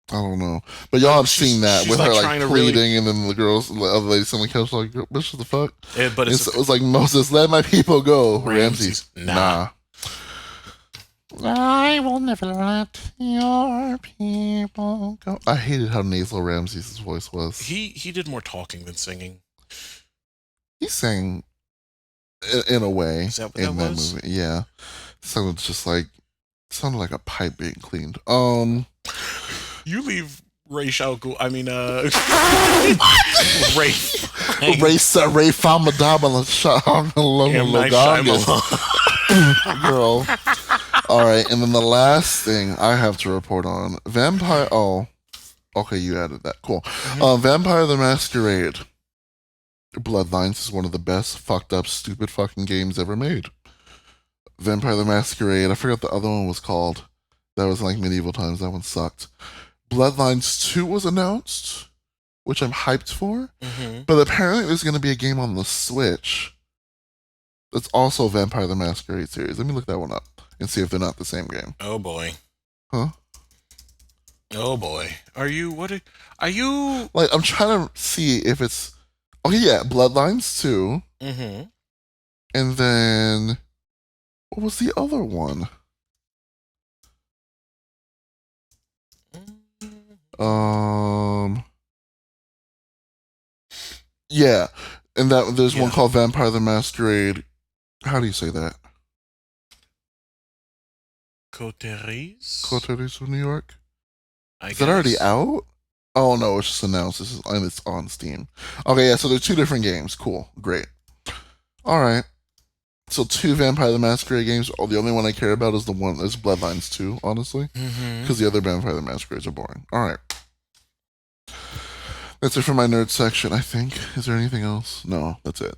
I don't know, but y'all have She's- seen that she's with like her trying like to really- pleading, and then the girls, the other lady sitting on the couch like, "Bitch, what the fuck?" But It was like Moses, let my people go. Ramses, Ramses, nah. I will never let your people go. I hated how nasal Ramses' voice was. He did more talking than singing. He sang in a way Is that what in that that was? movie. Yeah, sounded just like a pipe being cleaned. You leave Ray Shauku. I mean, Ray. Ray Famadabala M. Night Shyamalan. girl. All right, and then the last thing I have to report on Vampire. Oh, okay, you added that. Cool. Vampire the Masquerade. Bloodlines is one of the best fucked up, stupid fucking games ever made. Vampire the Masquerade. I forgot the other one was called. That was like medieval times. That one sucked. Bloodlines 2 was announced, which I'm hyped for. But apparently there's going to be a game on the Switch that's also Vampire the Masquerade series. Let me look that one up and see if they're not the same game. Oh boy. Huh? Oh boy. Are you? Like, I'm trying to see if it's... Okay, yeah, Bloodlines 2. Mm-hmm. And then... What was the other one? Yeah, and that there's one called Vampire the Masquerade. How do you say that? Coteries? Coteries of New York. I Is that already guess. out? Oh no, it's just announced. This is and it's on Steam. Okay, yeah. So they're 2 different games. Cool, great. All right. So 2 Vampire the Masquerade games. Oh, the only one I care about is Bloodlines 2, honestly, because the other Vampire the Masquerades are boring. All right. That's it for my nerd section, I think. Is there anything else? No, that's it.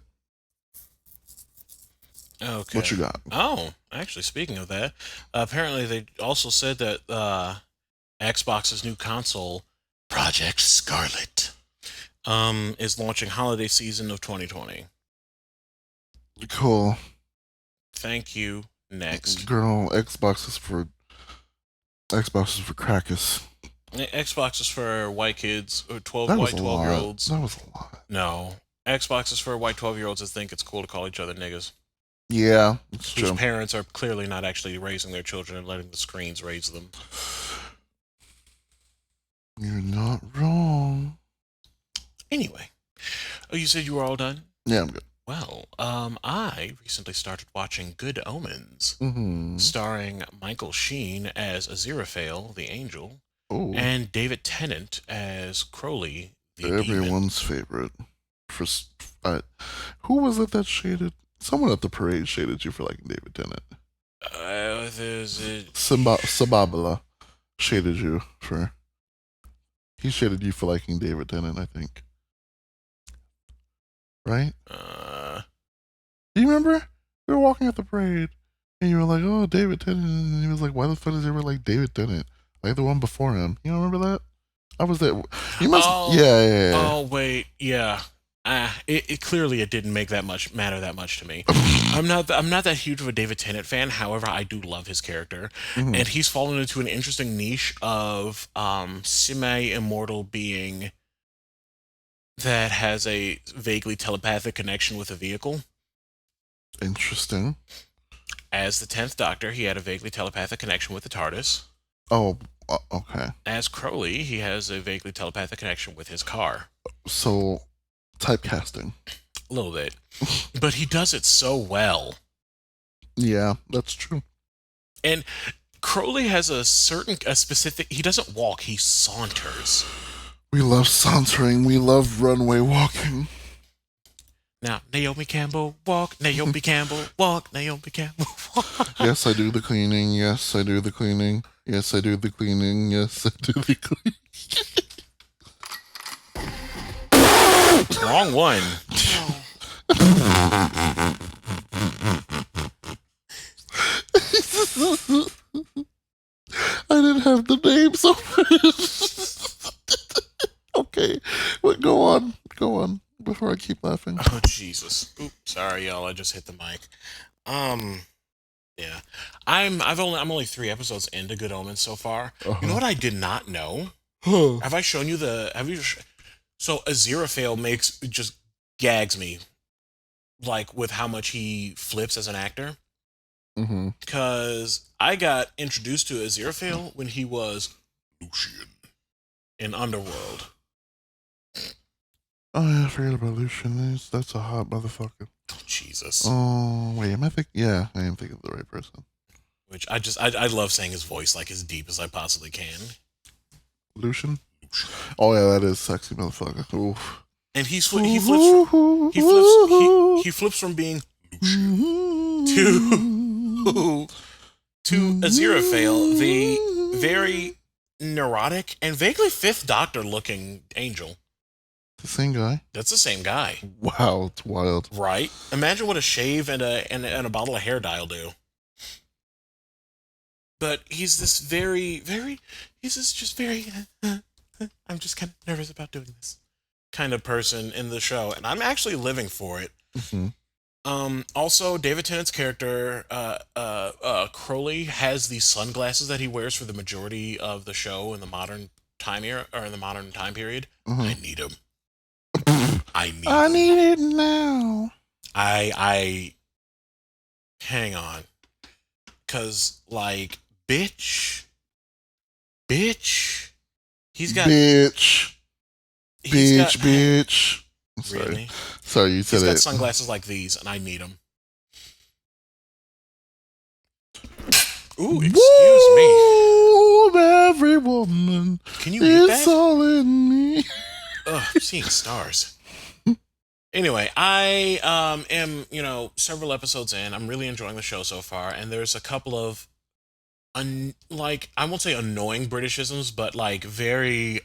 Okay. What you got? Oh, actually, speaking of that, apparently they also said that Xbox's new console, Project Scarlet, is launching holiday season of 2020. Cool. Thank you. Next. Girl, Xbox is for crackers. Xbox is for white kids, or 12 That was white a lot. 12-year-olds. That was a lot. No. Xbox is for white 12-year-olds that think it's cool to call each other niggas. Yeah, it's Whose true. parents are clearly not actually raising their children and letting the screens raise them. You're not wrong. Anyway. Oh, you said you were all done? Yeah, I'm good. Well, I recently started watching Good Omens, Mm-hmm. starring Michael Sheen as Aziraphale, the angel, Oh, and David Tennant as Crowley, the demon. everyone's favorite. Who was it that shaded? Someone at the parade shaded you for liking David Tennant. There's a... Sababala shaded you for. He shaded you for liking David Tennant, I think. Right? Do you remember? We were walking at the parade, and you were like, "Oh, David Tennant," and he was like, "Why the fuck is everyone like David Tennant? Like the one before him." You don't remember that? I was there. You must. Oh, yeah. Oh, wait, yeah. It clearly it didn't matter that much to me. I'm not that huge of a David Tennant fan. However, I do love his character, Mhm. and he's fallen into an interesting niche of semi-immortal being that has a vaguely telepathic connection with a vehicle. Interesting. As the 10th Doctor, he had a vaguely telepathic connection with the TARDIS. Oh, okay. As Crowley, he has a vaguely telepathic connection with his car. So, typecasting. A little bit. But he does it so well. Yeah, that's true. And Crowley has a specific... He doesn't walk, he saunters. We love sauntering. We love runway walking. Now, Naomi Campbell, walk. Naomi Campbell, walk. Naomi Campbell, walk. Yes, I do the cleaning. Yes, I do the cleaning. Yes, I do the cleaning. Yes, I do the cleaning. Wrong one. I didn't have the name, so okay. But go on before I keep laughing. Oh Jesus! Oops, sorry, y'all. I just hit the mic. Yeah, I'm only 3 episodes into Good Omens so far. You know what I did not know? Have I shown you the? So Aziraphale just gags me, like with how much he flips as an actor. Mm-hmm. Because I got introduced to Aziraphale when he was Lucian in Underworld. Oh yeah, I forgot about Lucian. That's a hot motherfucker. Oh, Jesus. Oh wait, am I thinking? Yeah, I am thinking of the right person. Which I love saying his voice like as deep as I possibly can. Lucian. Oh yeah, that is sexy motherfucker. Oof. And he flips from being Lucian to Aziraphale, the very neurotic and vaguely Fifth Doctor looking angel. The same guy. That's the same guy. Wow, it's wild. Right? Imagine what a shave and a bottle of hair dye will do. But he's this very, very, he's this just very, I'm just kind of nervous about doing this kind of person in the show. And I'm actually living for it. Mm-hmm. Also, David Tennant's character, Crowley, has these sunglasses that he wears for the majority of the show in the modern time era, or in the modern time period. Mm-hmm. I need them. I need it now. I hang on. Cause like bitch. He's got bitch. I'm sorry. Really? Sorry, you said He's got it. sunglasses like these, and I need them. Ooh, excuse me. Every woman. Can you eat that? It's all in me. Ugh, seeing stars. Anyway, I am, several episodes in. I'm really enjoying the show so far, and there's a couple of I won't say annoying Britishisms, but like very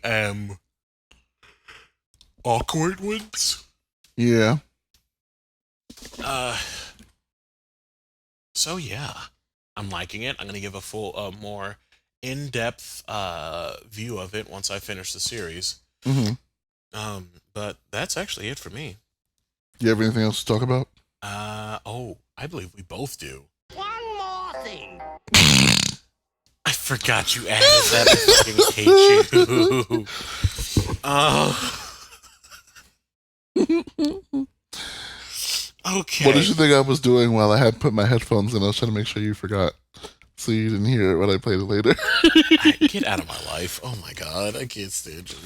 awkward ones. Yeah. So yeah, I'm liking it. I'm gonna give a full, more in-depth view of it once I finish the series. Mm-hmm. But that's actually it for me. Do you have anything else to talk about? I believe we both do. One more thing. I forgot you added that. I fucking hate you. Okay. What did you think I was doing while I had put my headphones in? I was trying to make sure you forgot, so you didn't hear it when I played it later. Get out of my life. Oh my god, I can't stand you.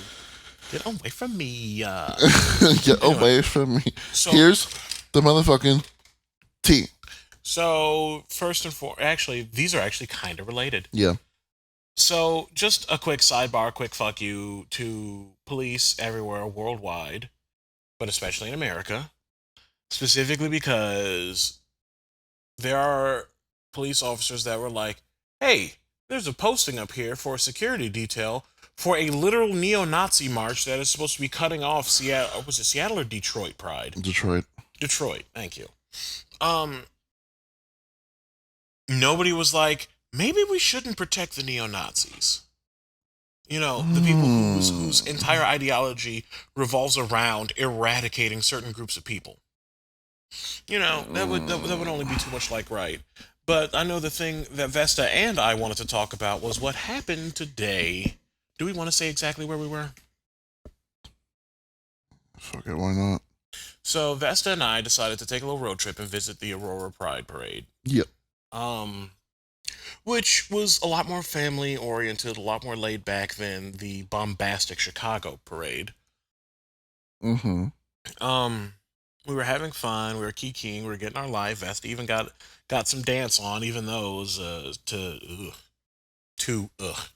Get away from me. Get away from me. So, here's the motherfucking tea. So, first and foremost, actually, these are actually kind of related. Yeah. So, just a quick sidebar, quick fuck you to police everywhere worldwide, but especially in America. Specifically because there are police officers that were like, hey, there's a posting up here for a security detail for a literal neo-Nazi march that is supposed to be cutting off Seattle. Was it Seattle or Detroit Pride? Detroit, thank you. Nobody was like, maybe we shouldn't protect the neo-Nazis. The people whose entire ideology revolves around eradicating certain groups of people. That would only be too much like right. But I know the thing that Vesta and I wanted to talk about was what happened today. Do we want to say exactly where we were? Fuck it, why not? So Vesta and I decided to take a little road trip and visit the Aurora Pride parade. Yep. Which was a lot more family oriented, a lot more laid back than the bombastic Chicago parade. Mm-hmm. We were having fun. We were kikiing. We were getting our life. Vesta even got some dance on, even though it was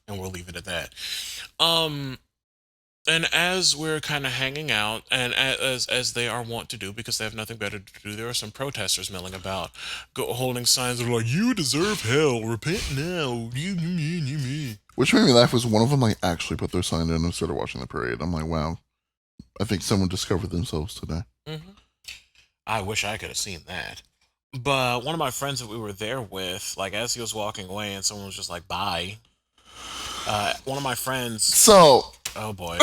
and we'll leave it at that. And as we're kind of hanging out, and as they are wont to do, because they have nothing better to do, there are some protesters milling about, holding signs that are like, "You deserve hell. Repent now." Which made me laugh was one of them actually put their sign in and started watching the parade. I'm like, wow, I think someone discovered themselves today. Mm-hmm. I wish I could have seen that. But one of my friends that we were there with, like as he was walking away, and someone was just like, "Bye." One of my friends. So, Oh boy.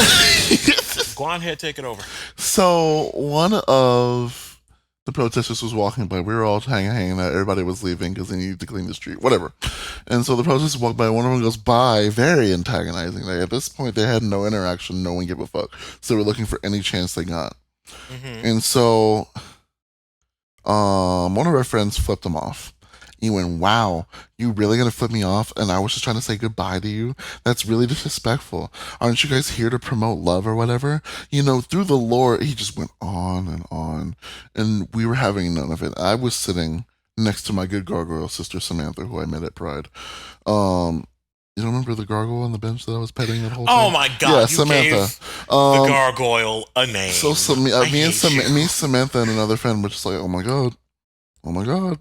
Go on ahead, take it over. so one of the protesters was walking by. We were all hanging out. Everybody was leaving because they needed to clean the street, whatever. And so the protesters walked by. One of them goes by, very antagonizing. Like, at this point, they had no interaction. No one gave a fuck. So they were looking for any chance they got. Mm-hmm. And so, one of our friends flipped him off. He went, "Wow, you really gonna flip me off? And I was just trying to say goodbye to you? That's really disrespectful. Aren't you guys here to promote love or whatever?" You know, through the lore, he just went on and on. And we were having none of it. I was sitting next to my good gargoyle sister, Samantha, who I met at Pride. You don't remember the gargoyle on the bench that I was petting that whole time? Oh my god! Yeah, You Samantha. gave the gargoyle a name. So me, I me, and hate you. me, Samantha, and another friend were just like, "Oh my god, oh my god."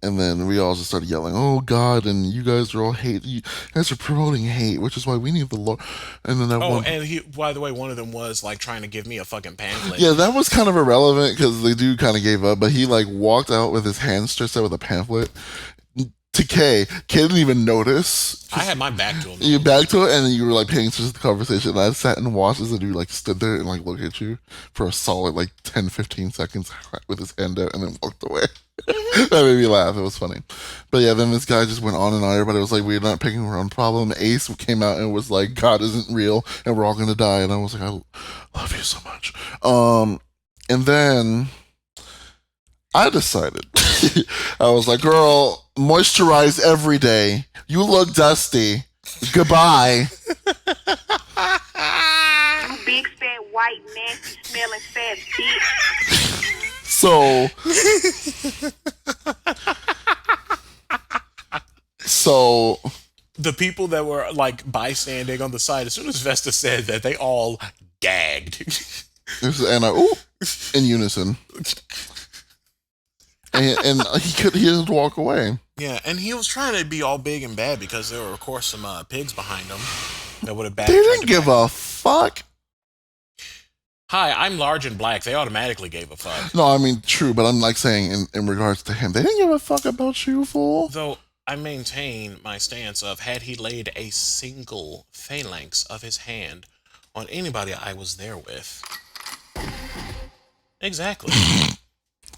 And then we all just started yelling, "Oh God!" And you guys are all hate. You guys are promoting hate, which is why we need the law. And then that Oh, one, and he, by the way, one of them was like trying to give me a fucking pamphlet. yeah, that was kind of irrelevant because the dude kind of gave up. But he like walked out with his hands stretched out with a pamphlet. To Kay didn't even notice. I had my back to him. You back to it, and you were like paying attention to the conversation. And I sat and watched as the dude like stood there and like looked at you for a solid like 10, 15 seconds with his hand out, and then walked away. That made me laugh. It was funny. But yeah, then this guy just went on and on. Everybody was like, "We're not picking our own problem." Ace came out and was like, "God isn't real, and we're all gonna die." And I was like, "I love you so much." And then I decided. I was like, "Girl, moisturize every day. You look dusty. Goodbye." You big fat white nasty smelling fat bitch. So The people that were like bystanding on the side, as soon as Vesta said that, they all gagged. and I in unison. And he didn't walk away. Yeah, and he was trying to be all big and bad because there were, of course, some pigs behind him that would have backed. They didn't give a fuck. Hi, I'm large and black. They automatically gave a fuck. No, I mean, true, but I'm like saying in regards to him, they didn't give a fuck about you, fool. Though I maintain my stance of, had he laid a single phalanx of his hand on anybody I was there with. Exactly.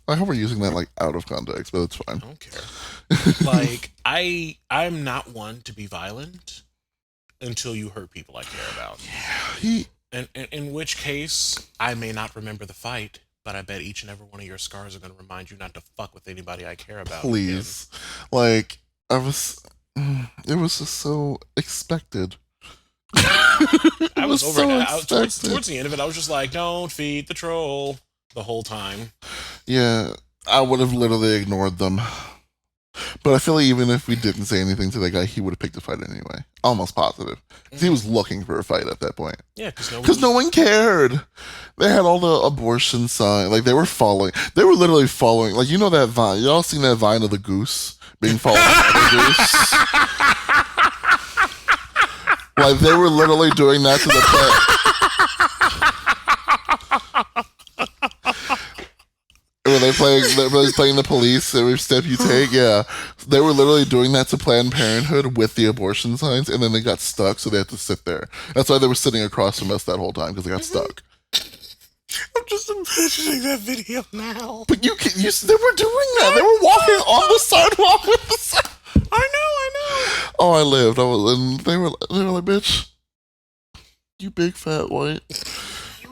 I hope we're using that like out of context, but it's fine. I don't care. Like, I'm not one to be violent until you hurt people I care about. And in which case, I may not remember the fight, but I bet each and every one of your scars are going to remind you not to fuck with anybody I care about. Please. Like, it was just so expected. I was over so it. Towards the end of it, I was just like, don't feed the troll the whole time. Yeah, I would have literally ignored them. But I feel like even if we didn't say anything to that guy, he would have picked a fight anyway. Almost positive. 'Cause he was looking for a fight at that point. Yeah, because no one cared. They had all the abortion sign. Like, they were following. They were literally following. Like, you know that vine? Y'all seen that vine of the goose being followed by the goose? Like, they were literally doing that to the pet. Were they playing the police every step you take? Yeah. They were literally doing that to Planned Parenthood with the abortion signs, and then they got stuck, so they had to sit there. That's why they were sitting across from us that whole time, because they got stuck. I'm just imagining that video now. But they were doing that. They were walking on the sidewalk with the sign. I know. Oh, I lived. And they were like, "Bitch, you big fat white."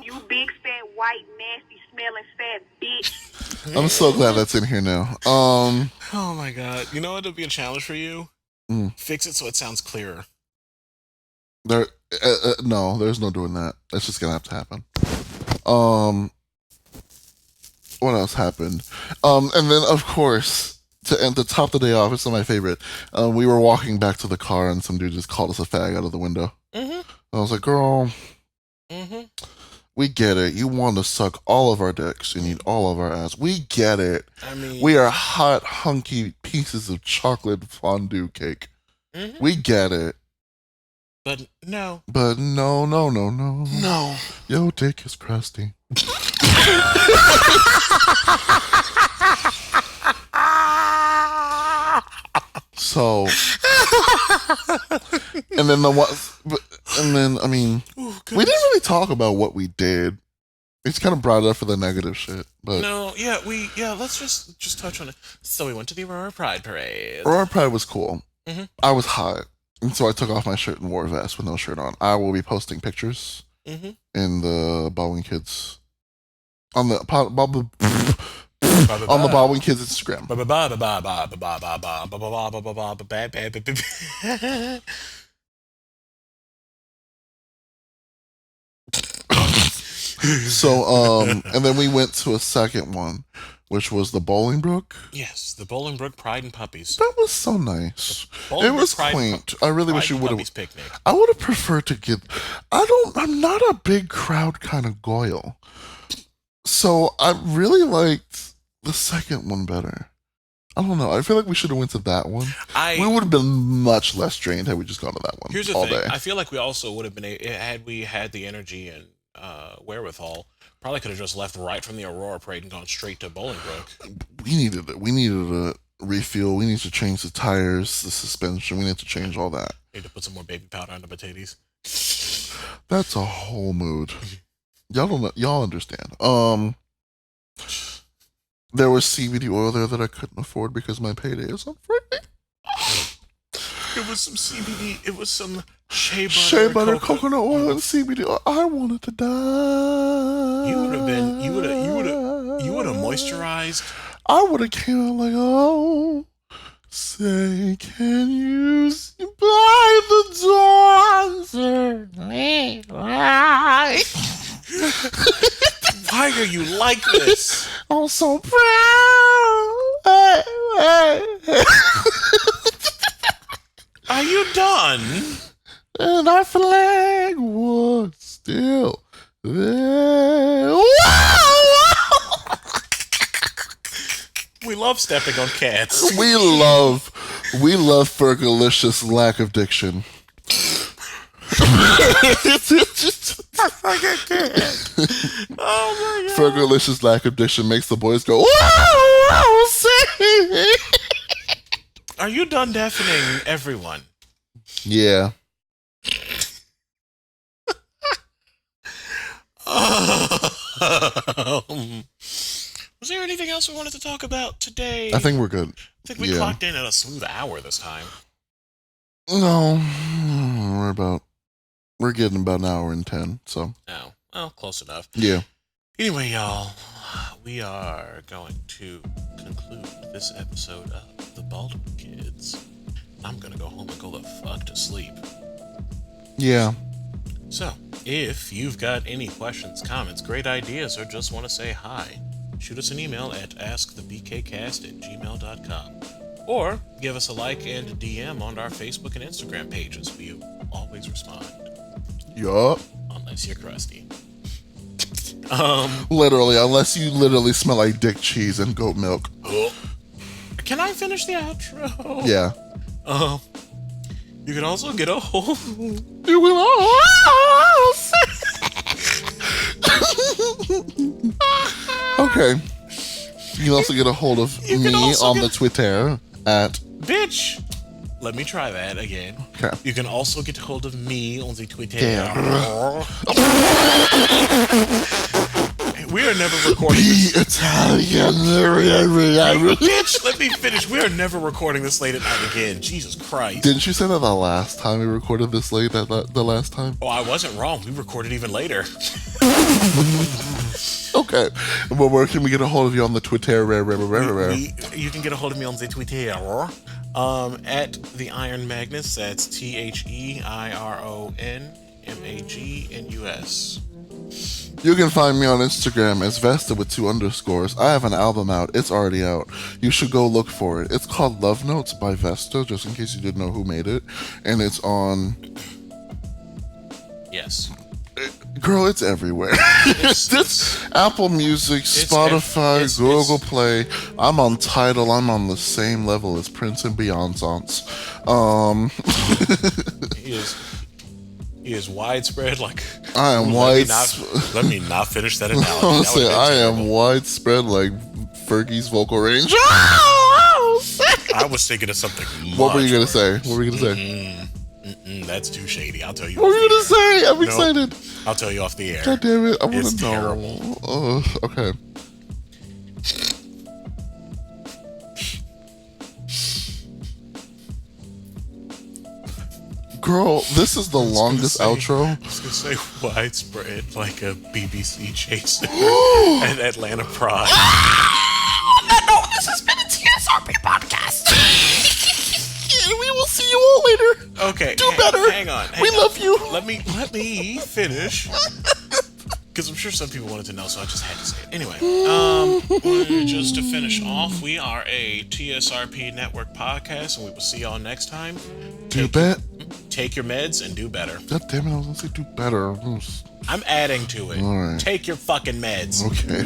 You big fat white nasty smelling fat bitch. I'm so glad that's in here now. Oh my god. You know what would be a challenge for you? Mm. Fix it so it sounds clearer. No, there's no doing that. That's just gonna have to happen. What else happened? And then of course, to top the day off, it's my favorite. We were walking back to the car, and some dude just called us a fag out of the window. Mm-hmm. I was like, "Girl, Mm-hmm. we get it. You want to suck all of our dicks and eat all of our ass. We get it. I mean, We are hot, hunky pieces of chocolate fondue cake. Mm-hmm. We get it. But no. But no. No. Yo, dick is crusty. So, and then I mean, Ooh, we didn't really talk about what we did. It's kind of brought it up for the negative shit, but No, let's just touch on it. So we went to the Aurora Pride parade. Aurora Pride was cool. Mhm. I was hot, and so I took off my shirt and wore a vest with no shirt on. I will be posting pictures Mm-hmm. in the Baldwin Kids on the on the Baldwin Kids Instagram. So, and then we went to a second one, which was the Bolingbrook. Yes, the Bolingbrook Pride and Puppies. That was so nice. It Bolingbrook was Pride and quaint. I really wish Pride you and would have. Puppies picnic. I would have preferred to get. I'm not a big crowd kind of goyle, so I really liked the second one better. I don't know. I feel like we should have went to that one. We would have been much less drained had we just gone to that one. Here's the all thing. day. I feel like we also would have been had we had the energy and wherewithal. Probably could have just left right from the Aurora Parade and gone straight to Bolingbrook. We needed it. We needed a refuel. We need to change the tires, the suspension. We need to change all that. Need to put some more baby powder on the potatoes. That's a whole mood. Y'all don't know, y'all understand. There was CBD oil there that I couldn't afford because my payday is on Friday. It was some CBD. It was some shea butter, coconut oil, and CBD oil. I wanted to die. You would have moisturized. I would have came out like, oh, say, can you by the dawn? Why are you like this? I'm so proud. Are you done? And our flag was still there. We love stepping on cats. We love Fergalicious lack of diction. Oh my god. Fergalicious lack of diction makes the boys go, wow, say. Are you done deafening everyone? Yeah. Was there anything else we wanted to talk about today? I think we're good. I think we clocked in at a smooth hour this time. No, we're getting about an hour and 10, so. Oh, well, close enough. Yeah. Anyway, y'all, we are going to conclude this episode of The Baltimore Kids. I'm gonna go home and go the fuck to sleep. Yeah. So, if you've got any questions, comments, great ideas, or just want to say hi, shoot us an email at askthebkcast@gmail.com. Or give us a like and a DM on our Facebook and Instagram pages. We always respond. Yup. Unless you're crusty. Literally, unless you literally smell like dick cheese and goat milk. Can I finish the outro? Yeah. You can also get a hold. You will Okay. You can also get a hold of me on the Twitter at... Bitch! Let me try that again. Okay. You can also get a hold of me on the Twitter. We are never recording this. Italian. Bitch, let me finish. We are never recording this late at night again. Jesus Christ. Didn't you say that the last time we recorded this late, the last time? Oh, I wasn't wrong. We recorded even later. Okay. Well, where can we get a hold of you on the Twitter? You can get a hold of me on the Twitter at the Iron Magnus. That's TheIronMagnus. You can find me on Instagram as Vesta with 2 underscores. I have an album out. It's already out. You should go look for it. It's called Love Notes by Vesta, just in case you didn't know who made it. And it's on... Yes. Girl, it's everywhere. It's Apple Music, Spotify, Google Play. I'm on Tidal. I'm on the same level as Prince and Beyonce. He is widespread. Like I am Let me not finish that analogy. I That would've been am terrible. widespread like Fergie's vocal range. I was thinking of something. What were you gonna much say? worse. What were you gonna say? That's too shady. I'll tell you. What were you gonna off the air. say? I'm Nope. excited. I'll tell you off the air. God damn it! I want It's to know. terrible. Okay. Girl, this is the longest outro. I was gonna say widespread, like a BBC chaser at Atlanta Pride. No, this has been a TSRP podcast. We will see you all later. Okay, Do better. Hang on. We love you. Let me finish. Because I'm sure some people wanted to know, so I just had to say it. Anyway, just to finish off, we are a TSRP network podcast, and we will see y'all next time. Take your meds and do better. God damn it! I was gonna say do better. I'm adding to it. All right. Take your fucking meds. Okay.